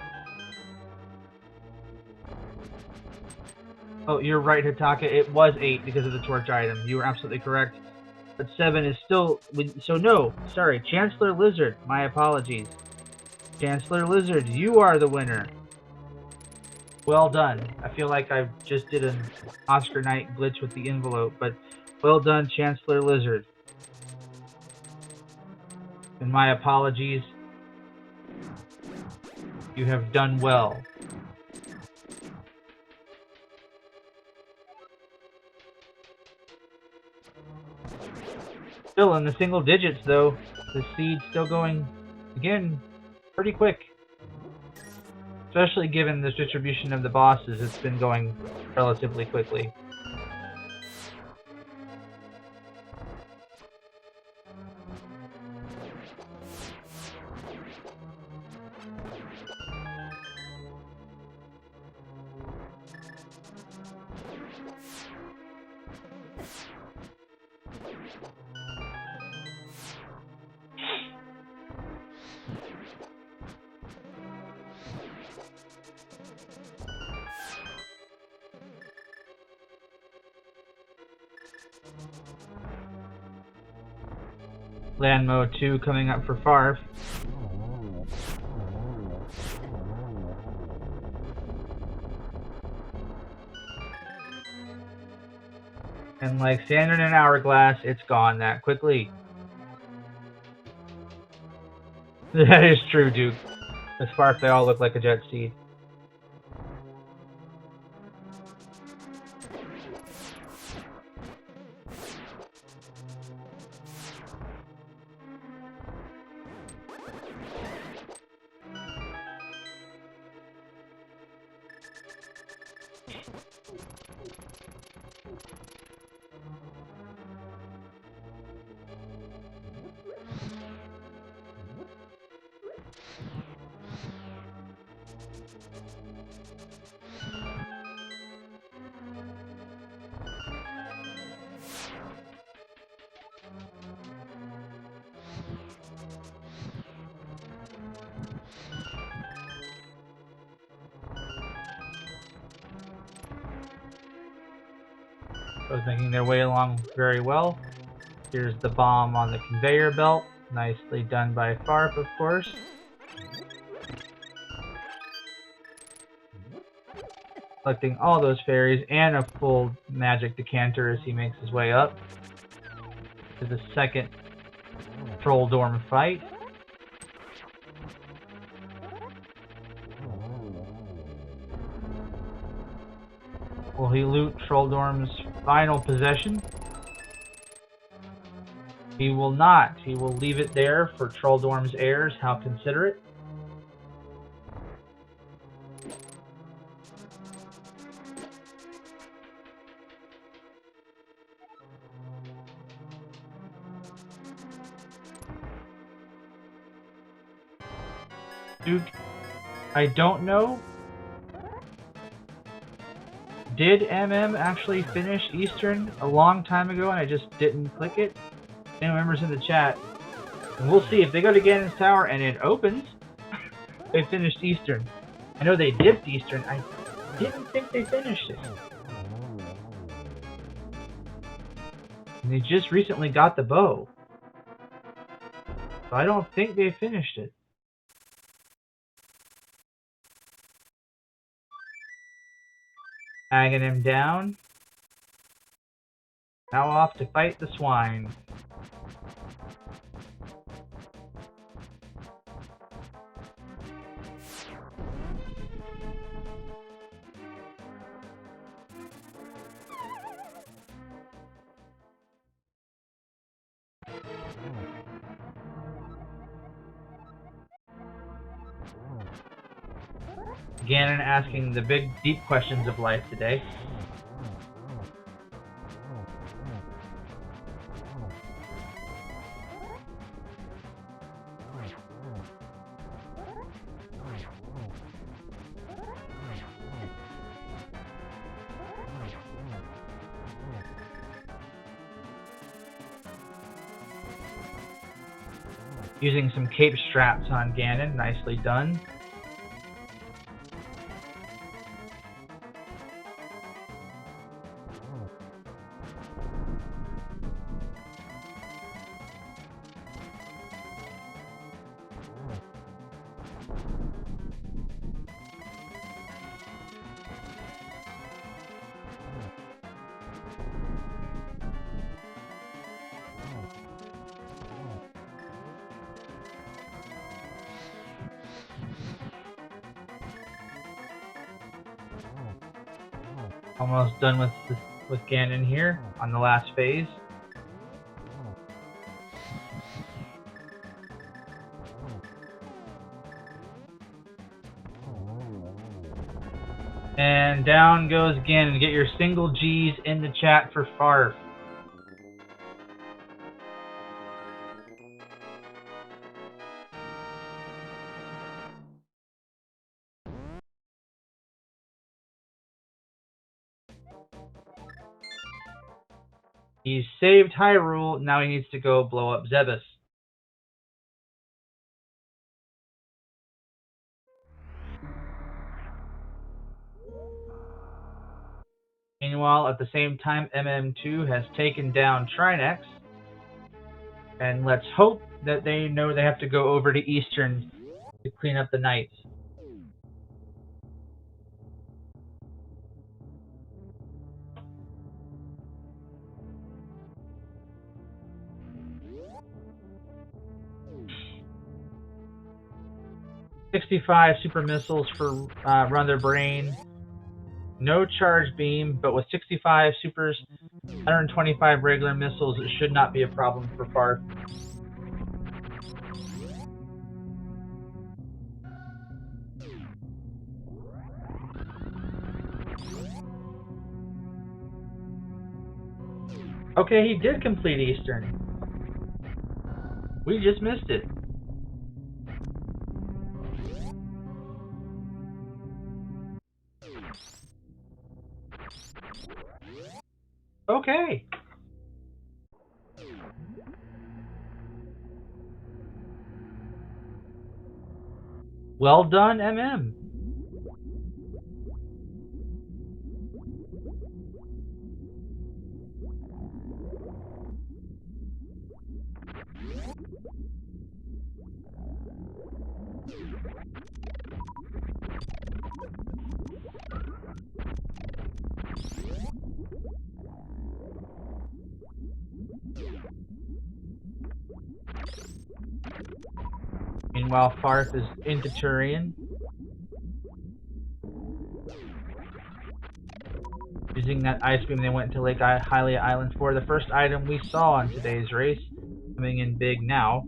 Oh, you're right, Hitaka. It was 8 because of the torch item. You were absolutely correct. But 7 is still... So no, sorry. Chancellor Lizard. My apologies. Chancellor Lizard, you are the winner. Well done. I feel like I just did an Oscar night glitch with the envelope, but well done, Chancellor Lizard. And my apologies. You have done well. Still in the single digits, though. The seed's still going, again, pretty quick. Especially given the distribution of the bosses, it's been going relatively quickly. Land Mode 2 coming up for Farf. And like sand in an hourglass, it's gone that quickly. That is true, Duke. As Farf, they all look like a jet steed. Both making their way along very well. Here's the bomb on the conveyor belt. Nicely done by Farf, of course. Collecting all those fairies and a full magic decanter as he makes his way up to the second Troll Dorm fight. Will he loot Troll Dorm's final possession? He will not. He will leave it there for Troll Dorm's heirs. How considerate. Duke, I don't know. Did MM actually finish Eastern a long time ago and I just didn't click it? Any members in the chat? And we'll see if they go to Ganon's Tower and it opens. They finished Eastern. I know they dipped Eastern. I didn't think they finished it. And they just recently got the bow. So I don't think they finished it. Tagging him down. Now off to fight the swine. Ganon asking the big, deep questions of life today. Using some cape straps on Ganon, nicely done. Almost done with Ganon here on the last phase. And down goes again. Get your single G's in the chat for Farf. He's saved Hyrule. Now he needs to go blow up Zebus. Meanwhile, at the same time, MM2 has taken down Trinex. And let's hope that they know they have to go over to Eastern to clean up the Knights. $65 super missiles for Run Their Brain. No charge beam, but with 65 supers, 125 regular missiles, it should not be a problem for Farf. Okay, he did complete Eastern. We just missed it. Okay. Well done, MM. Meanwhile, Farf is into Turian. Using that ice beam, they went to Lake Hylia Island for the first item we saw on today's race. Coming in big now.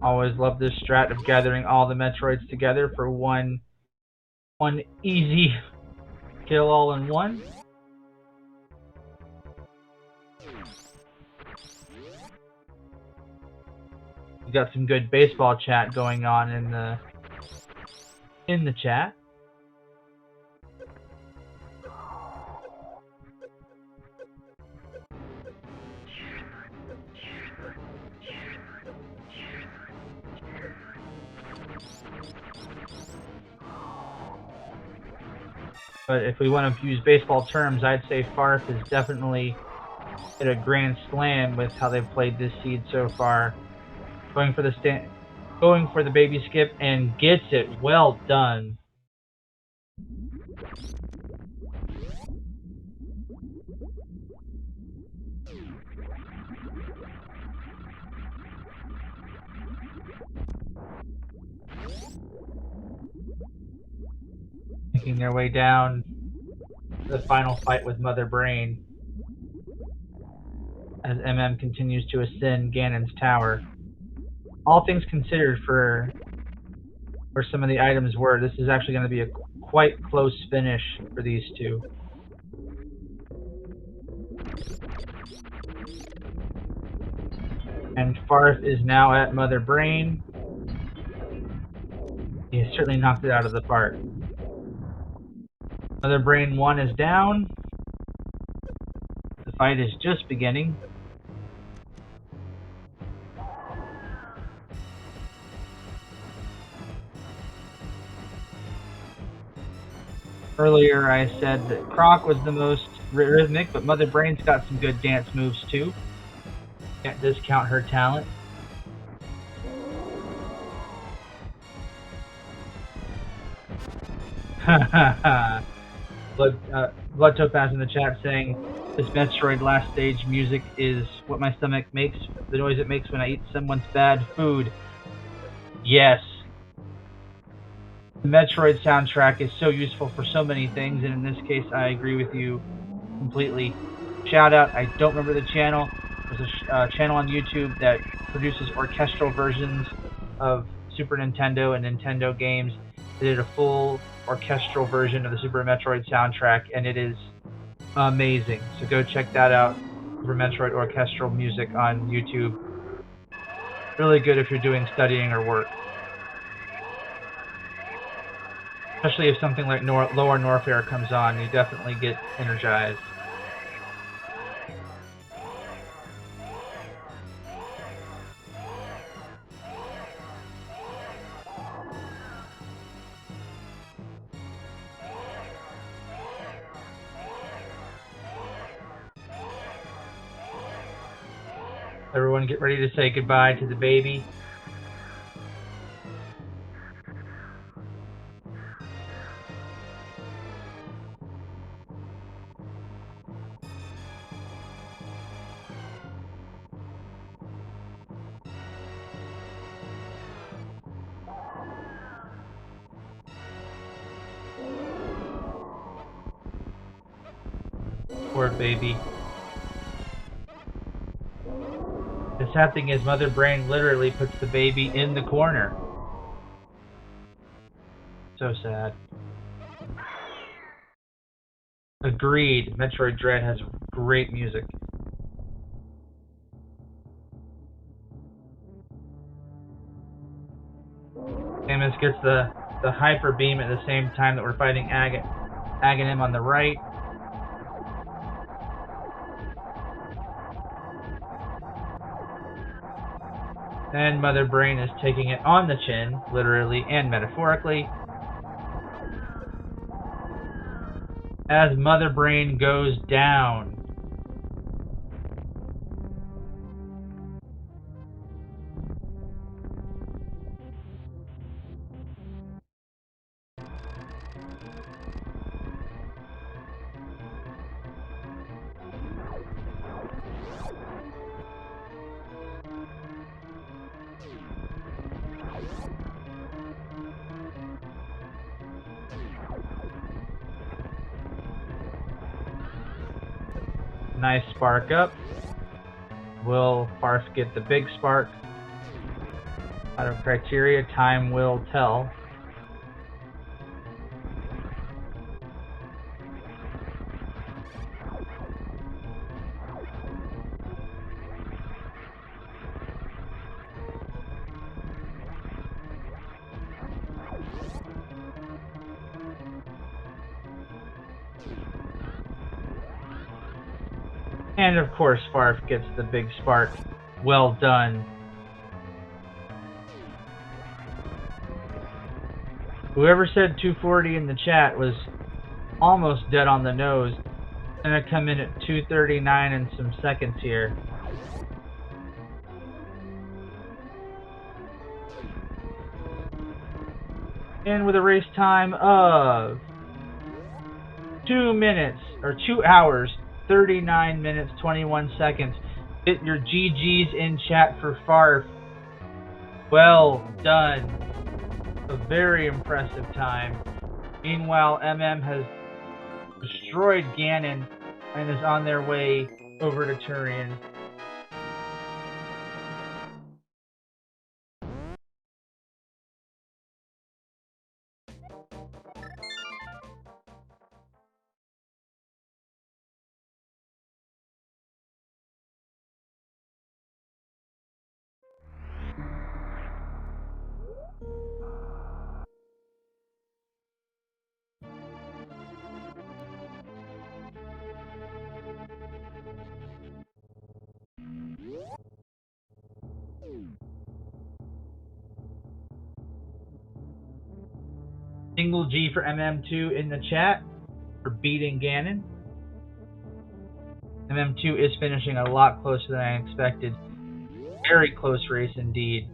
Always love this strat of gathering all the Metroids together for one easy kill all in one. We got some good baseball chat going on in the chat. But if we want to use baseball terms, I'd say Farf has definitely hit a grand slam with how they've played this seed so far. Going for the baby skip and gets it. Well done. Making their way down to the final fight with Mother Brain as MM continues to ascend Ganon's tower. All things considered for where some of the items were, this is actually going to be a quite close finish for these two. And Farf is now at Mother Brain. He has certainly knocked it out of the park. Mother Brain 1 is down. The fight is just beginning. Earlier I said that Croc was the most rhythmic, but Mother Brain's got some good dance moves too. Can't discount her talent. Blood Topaz in the chat saying, this Metroid last stage music is what my stomach makes, the noise it makes when I eat someone's bad food. Yes. The Metroid soundtrack is so useful for so many things, and in this case I agree with you completely. Shout out, I don't remember the channel, There's a channel on YouTube that produces orchestral versions of Super Nintendo and Nintendo games. They did a full orchestral version of the Super Metroid soundtrack, and it is amazing. So go check that out. Super Metroid orchestral music on YouTube. Really good if you're doing studying or work. Especially if something like Lower Norfair comes on, you definitely get energized. Everyone get ready to say goodbye to the baby. Poor baby. The sad thing is Mother Brain literally puts the baby in the corner. So sad. Agreed. Metroid Dread has great music. Samus gets the hyper beam at the same time that we're fighting Aghanim on the right. And Mother Brain is taking it on the chin, literally and metaphorically. As Mother Brain goes down. Nice spark up. Will Farf get the big spark? Out of criteria, time will tell. And of course, Farf gets the big spark. Well done. Whoever said 240 in the chat was almost dead on the nose. Gonna come in at 239 and some seconds here. And with a race time of 2 minutes, or 2 hours, 39 minutes, 21 seconds. Hit your GGs in chat for Farf. Well done. A very impressive time. Meanwhile, MM has destroyed Ganon and is on their way over to Turian. Single G for MM2 in the chat for beating Ganon. MM2 is finishing a lot closer than I expected. Very close race indeed.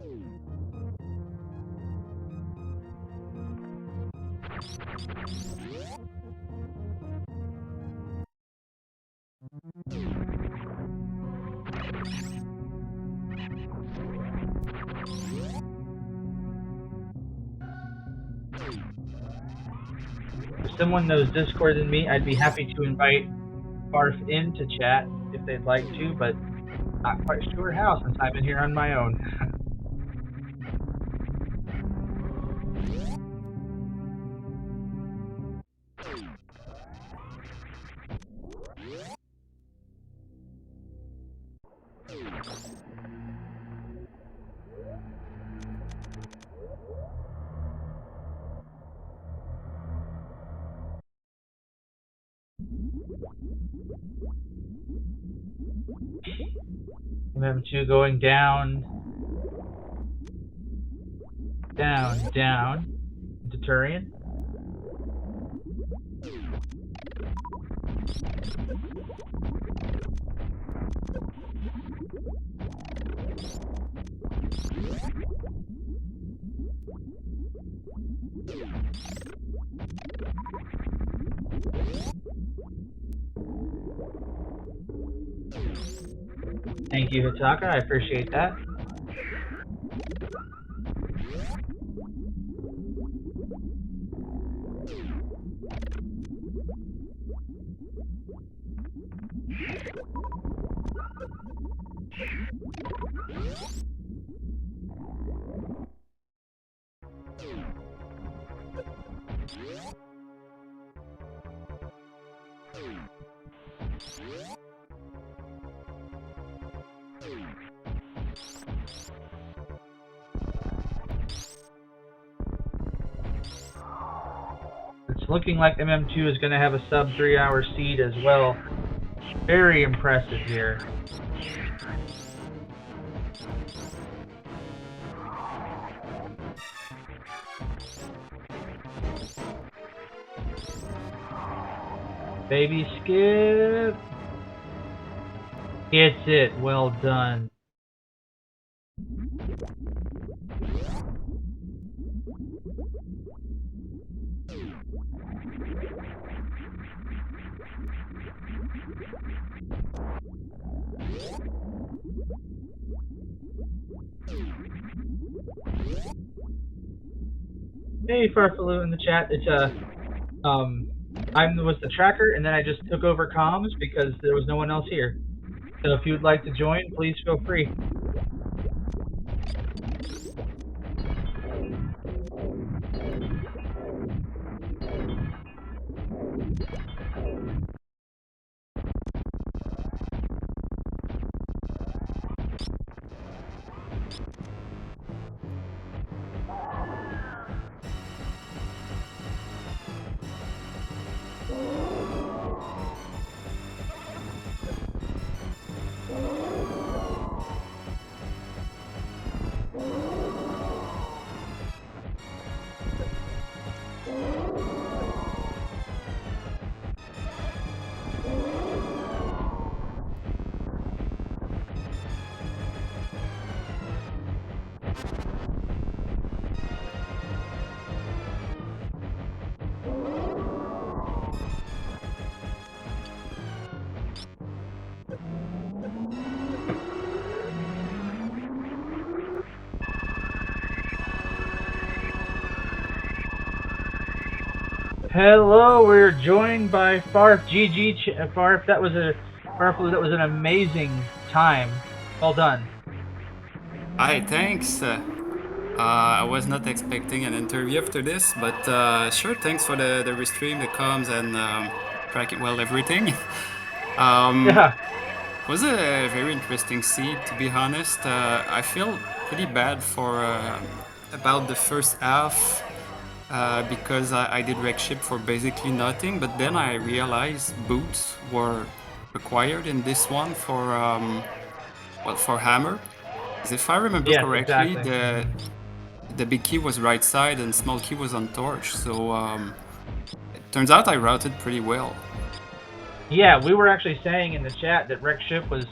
If someone knows Discord than me, I'd be happy to invite Farf into chat if they'd like to, but Not quite sure how, since I've been here on my own. MM2 going down, down into Turian. Thank you, Hitaka. I appreciate that. It's looking like MM2 is going to have a sub 3-hour seed as well. Very impressive here. Baby skip. It's it. Well done. Hey, Farfalu in the chat. It's I was the tracker, and then I just took over comms because there was no one else here. So if you'd like to join, please feel free. Hello, we're joined by Farf. GG, Farf. That was an amazing time. Well done. Hi, thanks. I was not expecting an interview after this, but sure, thanks for the restream, the comms, and tracking, well, everything. Yeah. It was a very interesting seed, to be honest. I feel pretty bad for about the first half because I did wreck ship for basically nothing, but then I realized boots were required in this one for well, for hammer. Because if I remember Yes, correctly, exactly. the big key was right side and small key was on torch, so it turns out I routed pretty well. Yeah, we were actually saying in the chat that wreck ship was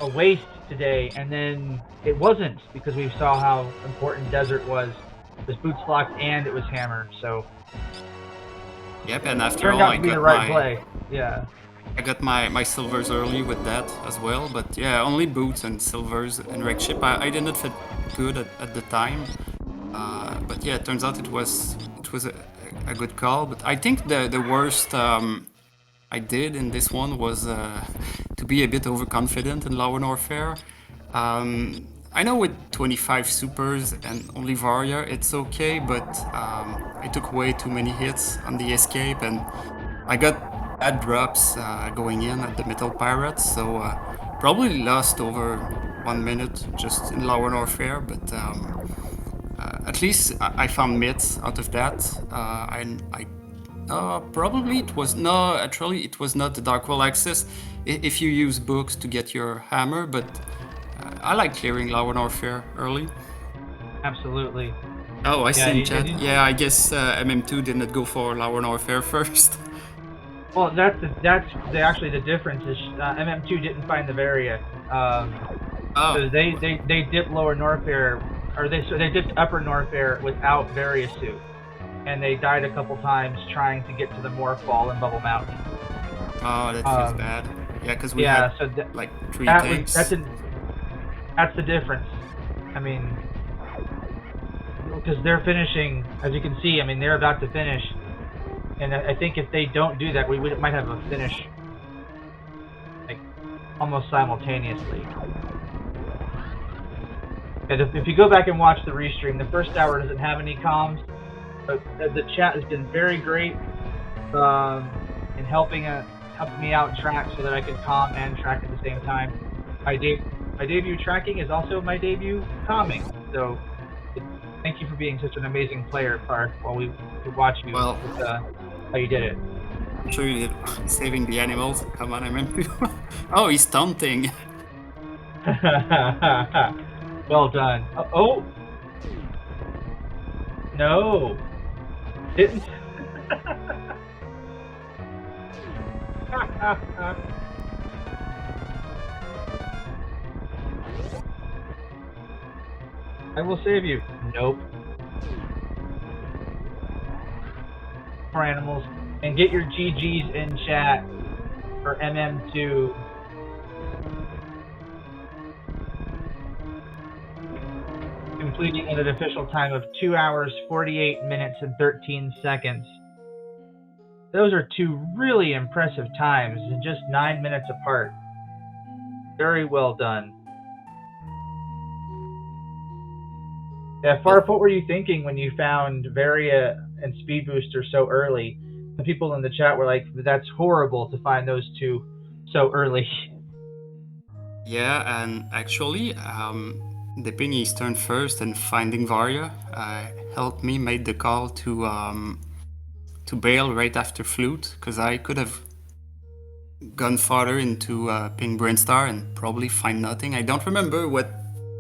a waste today, and then it wasn't because we saw how important desert was. It was boots locked and it was hammer, so Yep, and after turned all, out to be the right play. Yeah. I got my silvers early with that as well, but yeah, only boots and silvers and wreck ship. I did not fit good at the time, but yeah, it turns out it was a good call. But I think the worst I did in this one was to be a bit overconfident in Law and Warfare. I know with 25 supers and only Varya, it's okay, but I took way too many hits on the escape, and I got bad drops going in at the Metal Pirates, so probably lost over 1 minute just in Law and Warfare, but at least I found myths out of that. Probably it was no. Actually, it was not the Dark World access. If you use books to get your hammer, but I like clearing Law and Warfare early. Absolutely. Oh, I see in chat. you- Yeah, I guess MM2 didn't go for Law and Warfare first. Well, actually the difference is MM2 didn't find the Varia. So they dipped Lower Norfair, or they dipped Upper Norfair without Varia suit, and they died a couple times trying to get to the Morphball in Bubble Mountain. Oh, that feels bad. Yeah, because we had like 3 tanks. That's the difference. I mean, because they're finishing, as you can see. I mean, they're about to finish, and I think if they don't do that, we might have a finish like almost simultaneously. And if you go back and watch the restream, the first hour doesn't have any comms, but the chat has been very great in helping me out track so that I can comm and track at the same time. My debut tracking is also my debut comming, so thank you for being such an amazing player, Park, while we could watch you with how you did it. I'm sure you did. Saving the animals. Come on, I remember. Oh, he's taunting. Well done. Oh! No! Didn't. I will save you. Nope. More animals. And get your GGs in chat for MM2. Completing at an official time of 2 hours, 48 minutes, and 13 seconds. Those are 2 really impressive times in just 9 minutes apart. Very well done. Yeah, Farf, what were you thinking when you found Varia and Speed Booster so early? The people in the chat were like, that's horrible to find those 2 so early. Yeah, and actually, dipping Eastern first and finding Varya helped me make the call to bail right after Flute, because I could have gone farther into Ping Brainstar and probably find nothing. I don't remember what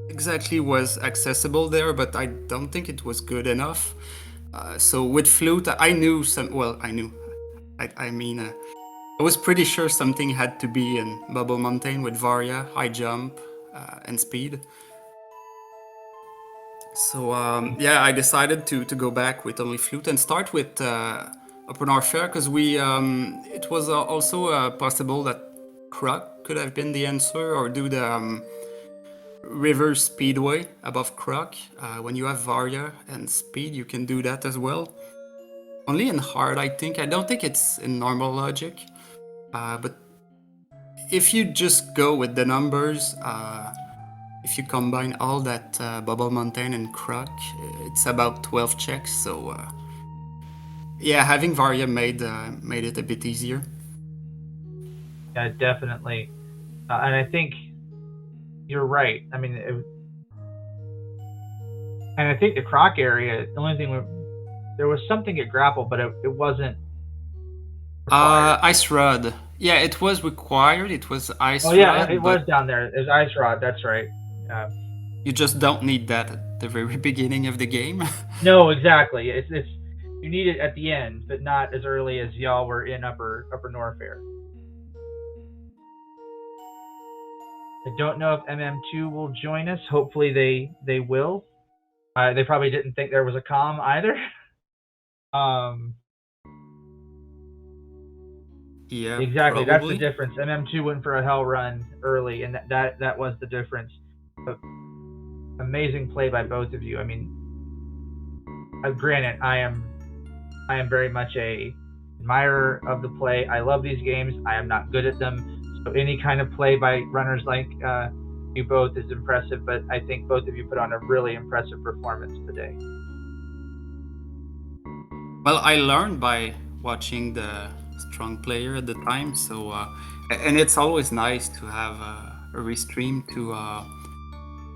exactly was accessible there, but I don't think it was good enough. So with Flute, I knew some. Well, I knew. I was pretty sure something had to be in Bubble Mountain with Varya, high jump, and speed. So yeah, I decided to go back with only Flute and start with Upper Norfair, because it was also possible that Croc could have been the answer, or do the River Speedway above Croc. When you have Varya and Speed, you can do that as well. Only in hard, I think. I don't think it's in normal logic. But if you just go with the numbers, if you combine all that Bubble Mountain and Croc, it's about 12 checks. So yeah, having Varya made it a bit easier. Yeah, definitely. And I think you're right. I mean, and I think the Croc area, the only thing there was something at grapple, but it wasn't required. Ice Rod. Yeah, it was required. It was Ice Rod. Oh yeah, it was down there. There's Ice Rod. That's right. You just don't need that at the very beginning of the game. No, exactly. It's you need it at the end, but not as early as y'all were in Upper Norfair. I don't know if MM2 will join us. Hopefully they will. They probably didn't think there was a comm either. Yeah, exactly. probably. That's the difference. MM2 went for a hell run early, and that was the difference. But amazing play by both of you. I mean, granted, I am very much a admirer of the play. I love these games. I am not good at them, So any kind of play by runners like you both is impressive, but I think both of you put on a really impressive performance today. Well, I learned by watching the strong player at the time, so and it's always nice to have a restream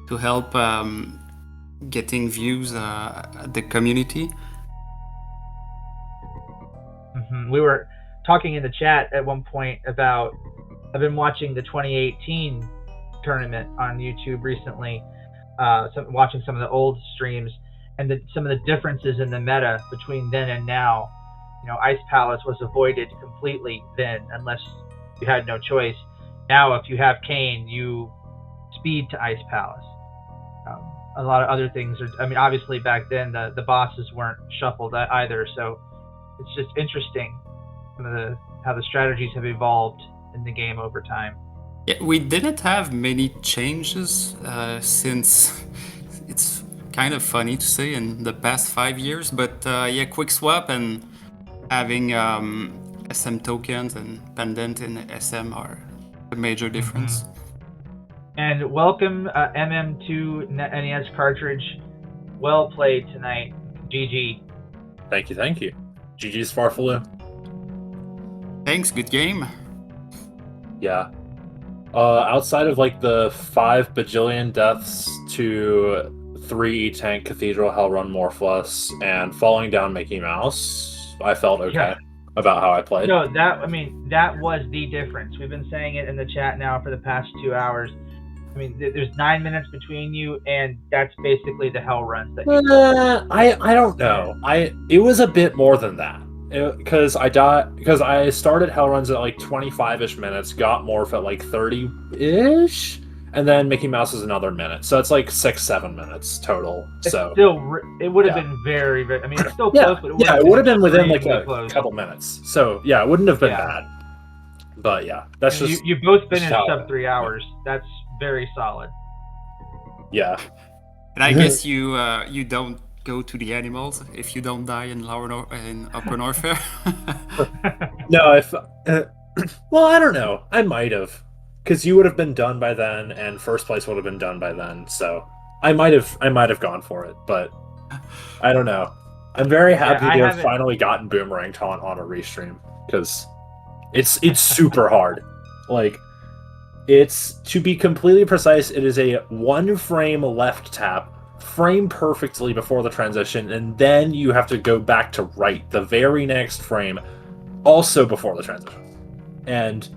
to help getting views at the community. We were talking in the chat at one point about I've been watching the 2018 tournament on YouTube recently, watching some of the old streams and some of the differences in the meta between then and now. You know, Ice Palace was avoided completely then unless you had no choice. Now, if you have Kane, you speed to Ice Palace. A lot of other things are. I mean, obviously back then the bosses weren't shuffled either, so it's just interesting some of how the strategies have evolved in the game over time. Yeah, we didn't have many changes since it's kind of funny to say in the past 5 years, but yeah, quick swap and having SM tokens and pendant in SM are a major difference. And welcome MM2 NES cartridge. Well played tonight. GG. Thank you. GG's Farfaloo. Thanks, good game. Yeah. Outside of like the 5 bajillion deaths to 3 tank Cathedral Hellrun Morphless and falling down Mickey Mouse, I felt okay about how I played. No, that was the difference. We've been saying it in the chat now for the past 2 hours. I mean, there's 9 minutes between you, and that's basically the hell runs that you I don't know. It was a bit more than that. Because I started hell runs at like 25-ish minutes, got Morph at like 30-ish, and then Mickey Mouse is another minute. So it's like 6-7 minutes total. So it would have been very, very. I mean, it's still close, but it would have been within like a close. couple minutes. So yeah, it wouldn't have been bad. But yeah, that's just you both finished sub 3 hours. That's very solid. Yeah. And I guess you don't go to the animals if you don't die in Upper Norfair. No, well, I don't know. I might have, because you would have been done by then, and first place would have been done by then. So I might have gone for it, but I don't know. I'm very happy to have finally gotten Boomerang Taunt on a restream because it's super hard. Like, it's, to be completely precise, it is a 1 frame left tap, frame perfectly before the transition, and then you have to go back to right the very next frame, also before the transition. And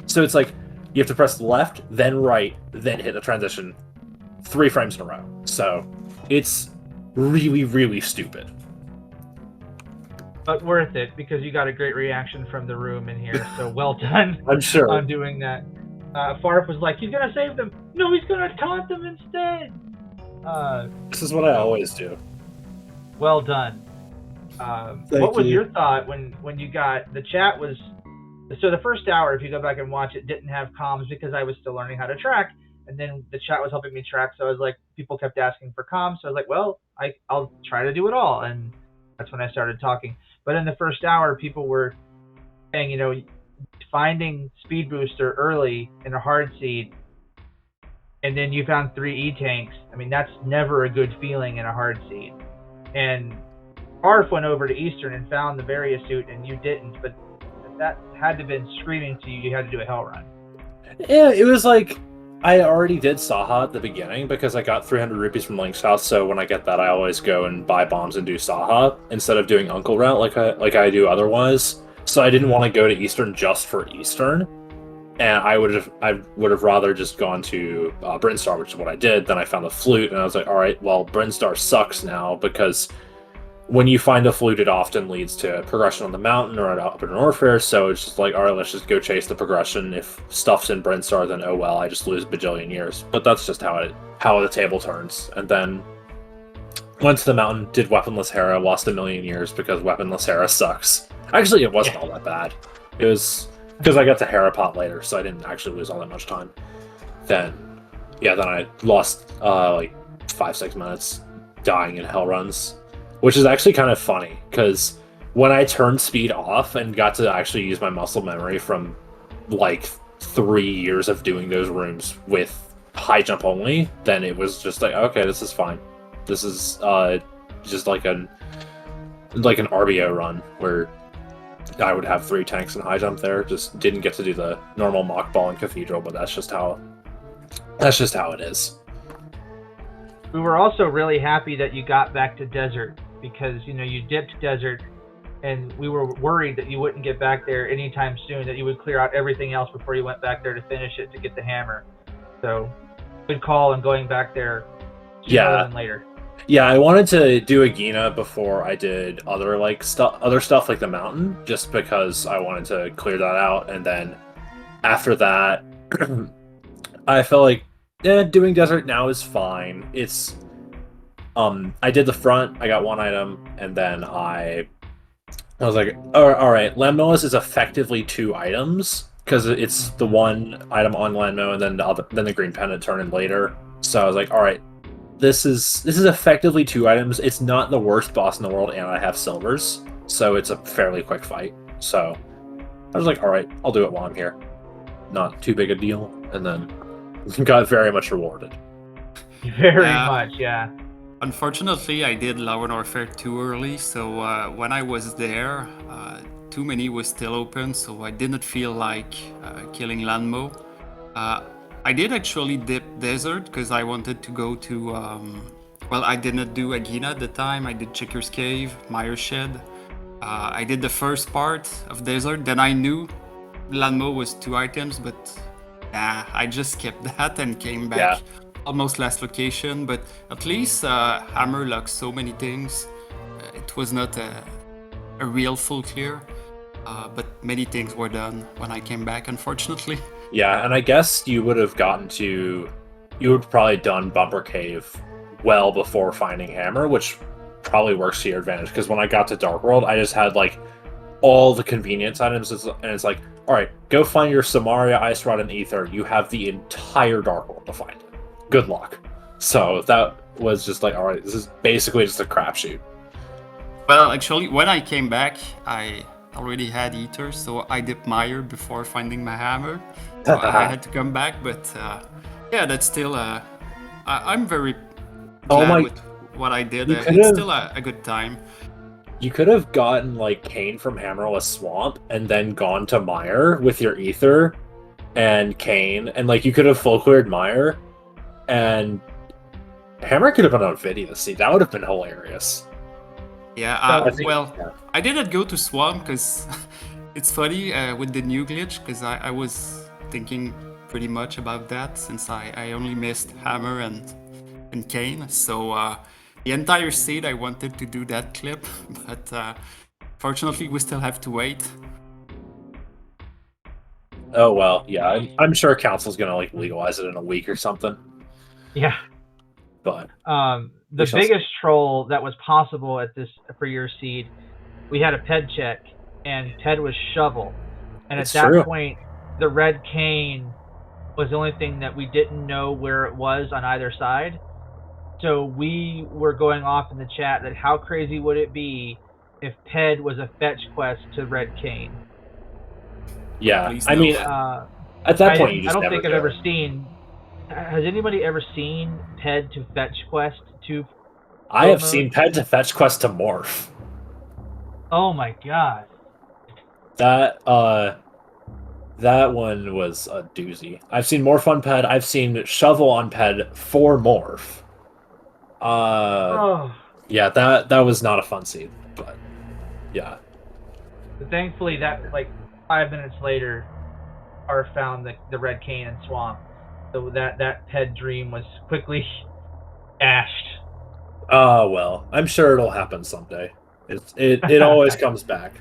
so it's like you have to press left, then right, then hit the transition 3 frames in a row. So it's really, really stupid. But worth it, because you got a great reaction from the room in here, so well done. I'm sure. On doing that. Farf was like, he's going to save them. No, he's going to taunt them instead. This is what I always do. Well done. What was your thought when you got, the chat was, so the first hour, if you go back and watch it, didn't have comms because I was still learning how to track, and then the chat was helping me track, so I was like, people kept asking for comms, so I was like, well, I'll try to do it all, and that's when I started talking. But in the first hour, people were saying, you know, finding Speed Booster early in a hard seed, and then you found 3 E-Tanks. I mean, that's never a good feeling in a hard seed. And Arf went over to Eastern and found the Various suit, and you didn't, but that had to have been screaming to you had to do a hell run. Yeah, it was like, I already did Saha at the beginning because I got 300 rupees from Link's house, so when I get that, I always go and buy bombs and do Saha instead of doing Uncle Route like I do otherwise. So I didn't want to go to Eastern just for Eastern, and I would have rather just gone to Brinstar, which is what I did. Then I found the flute, and I was like, all right, well, Brinstar sucks now because when you find the flute, it often leads to progression on the mountain or at Upper Norfair. So it's just like, all right, let's just go chase the progression. If stuff's in Brinstar, then oh well, I just lose a bajillion years. But that's just how the table turns. And then went to the mountain, did Weaponless Hera, lost a million years because Weaponless Hera sucks. Actually, it wasn't all that bad. It was because I got to Hera Pot later, so I didn't actually lose all that much time. Then I lost like 5-6 minutes dying in hell runs, which is actually kind of funny because when I turned speed off and got to actually use my muscle memory from like 3 years of doing those rooms with high jump only, then it was just like, okay, this is fine. This is just like an RBO run where I would have 3 tanks and high jump there. Just didn't get to do the normal mock ball in Cathedral, but that's just how it is. We were also really happy that you got back to Desert because, you know, you dipped Desert and we were worried that you wouldn't get back there anytime soon, that you would clear out everything else before you went back there to finish it to get the hammer. So, good call on going back there sooner than later. Yeah, I wanted to do a Gina before I did other stuff like the mountain, just because I wanted to clear that out, and then after that, I felt like doing Desert now is fine. It's I did the front, I got 1 item, and then I was like, all right, Lemnos is effectively 2 items because it's the 1 item on Lemno and then the green pendant turn in later. So I was like, all right, this is effectively 2 items. It's not the worst boss in the world, and I have silvers, so it's a fairly quick fight. So I was like, all right, I'll do it while I'm here. Not too big a deal, and then got very much rewarded. Very much, yeah. Unfortunately, I did Lower Warfare too early, so when I was there, Too Many was still open, so I didn't feel like killing Landmo. I did actually dip Desert because I wanted to go to. Well, I didn't do Agina at the time. I did Checker's Cave, Meyer Shed. I did the first part of Desert. Then I knew Landmo was 2 items, but I just skipped that and came back. Yeah. Almost last location, but at least Hammer locks so many things. It was not a real full clear, but many things were done when I came back, unfortunately. Yeah, and I guess you would have probably done Bumper Cave well before finding Hammer, which probably works to your advantage, because when I got to Dark World, I just had like all the convenience items, and it's like, all right, go find your Samaria, Ice Rod, and Ether. You have the entire Dark World to find it. Good luck. So that was just like, all right, this is basically just a crapshoot. Well, actually, when I came back, I already had Ether, so I dipped Meyer before finding my hammer. So I had to come back, but yeah, that's still I'm very glad with what I did. It's still a good time. You could have gotten like Kane from Hammerless Swamp and then gone to Meyer with your Ether and Kane, and like you could have full cleared Meyer. And Hammer could have been on video to see. That would have been hilarious. Yeah, I didn't go to Swamp because it's funny with the new glitch, because I was thinking pretty much about that since I only missed Hammer and Kane. So the entire seed I wanted to do that clip, but fortunately we still have to wait. Oh well, yeah, I'm sure Council's gonna like legalize it in a week or something. Yeah, but the biggest troll that was possible at this for your seed, we had a Ped check, and Ped was shovel, and at that point, the red cane was the only thing that we didn't know where it was on either side. So we were going off in the chat that how crazy would it be if Ped was a fetch quest to red cane? Yeah, I mean, at that point, I don't think I've ever seen. Has anybody ever seen Ped to fetch quest to? I have seen Ped to fetch quest to morph. Oh my god. That one was a doozy. I've seen morph on Ped. I've seen shovel on Ped for morph. Yeah, that was not a fun scene, but yeah. But thankfully, that like 5 minutes later, R found the red cane and swamp. So that Ped dream was quickly dashed. Oh well, I'm sure it'll happen someday. It always comes back.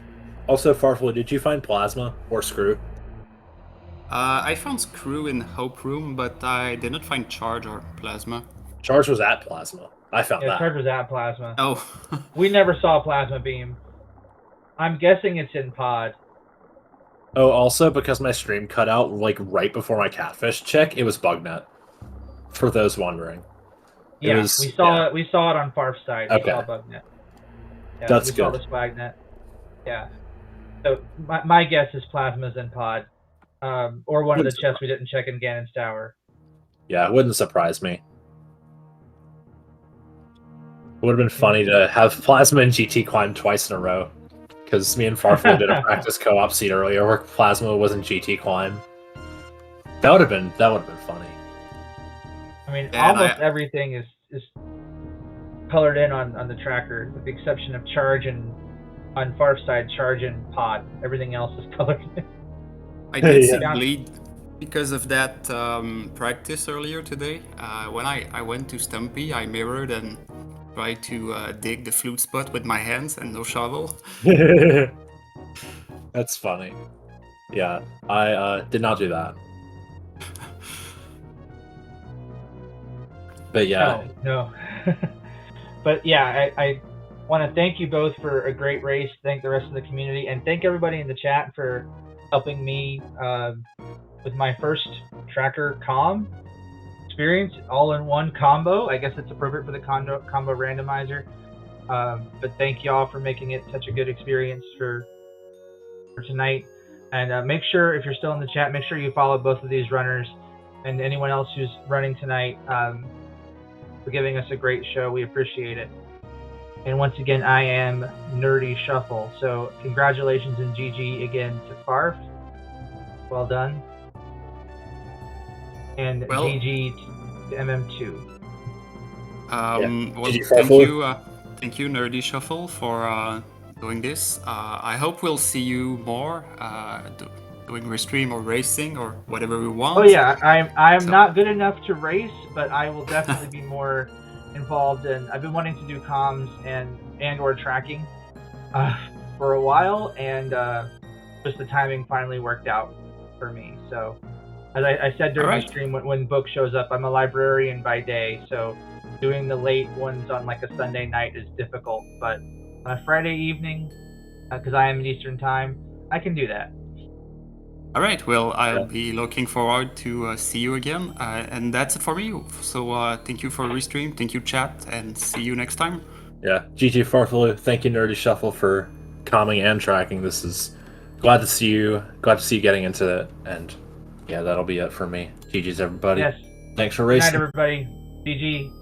Also, Farfel, did you find Plasma or Screw? I found Screw in Hope Room, but I didn't find Charge or Plasma. Charge was at Plasma. I found that. Charge was at Plasma. Oh. We never saw Plasma Beam. I'm guessing it's in Pod. Oh, also, because my stream cut out like right before my catfish check, it was BugNet. For those wondering. Yeah, we saw it. We saw it on Farf's side. Okay. We saw BugNet. Yeah, that's good. We saw the Swagnet. Yeah. So my guess is Plasma's in Pod. or one of the Wouldn't chests we didn't check in Ganon's Tower. Yeah, it wouldn't surprise me. It would have been funny to have Plasma and GT climb twice in a row. Because me and Farfel did a practice co-op scene earlier where Plasma was in GT climb. That would have been funny. I mean, Yeah, and almost everything is colored in on the tracker, with the exception of charge and on Farf's side, charge and pod. Everything else is colored in. I did see Yeah. bleed because of that practice earlier today. When I went to Stumpy, I mirrored and tried to dig the flute spot with my hands and no shovel. That's funny. Yeah, I did not do that. But yeah, No. But yeah, I want to thank you both for a great race. Thank the rest of the community, and thank everybody in the chat for helping me with my first tracker comm experience, all in one combo. I guess it's appropriate for the combo randomizer. But thank y'all for making it such a good experience for tonight. And make sure, if you're still in the chat, make sure you follow both of these runners and anyone else who's running tonight for giving us a great show. We appreciate it. And once again, I am Nerdy Shuffle. So congratulations and GG again to Farf. Well done. And GG to MM2. Well, thank you, Nerdy Shuffle, for doing this. I hope we'll see you more doing restream or racing or whatever we want. Oh yeah, I'm not good enough to race, but I will definitely be more involved. And I've been wanting to do comms and or tracking for a while, and just the timing finally worked out for me. So as I said during my stream, when Book shows up, I'm a librarian by day, so doing the late ones on like a Sunday night is difficult. But on a Friday evening, because I am in Eastern Time, I can do that. All right, well, I'll be looking forward to see you again. And that's it for me. So thank you for restream, thank you chat, and see you next time. Yeah, GG Farfelu, thank you Nerdy Shuffle for calming and tracking. This is glad to see you getting into it. And yeah, that'll be it for me. GG's everybody. Yes. Thanks for racing. Good night, everybody. GG.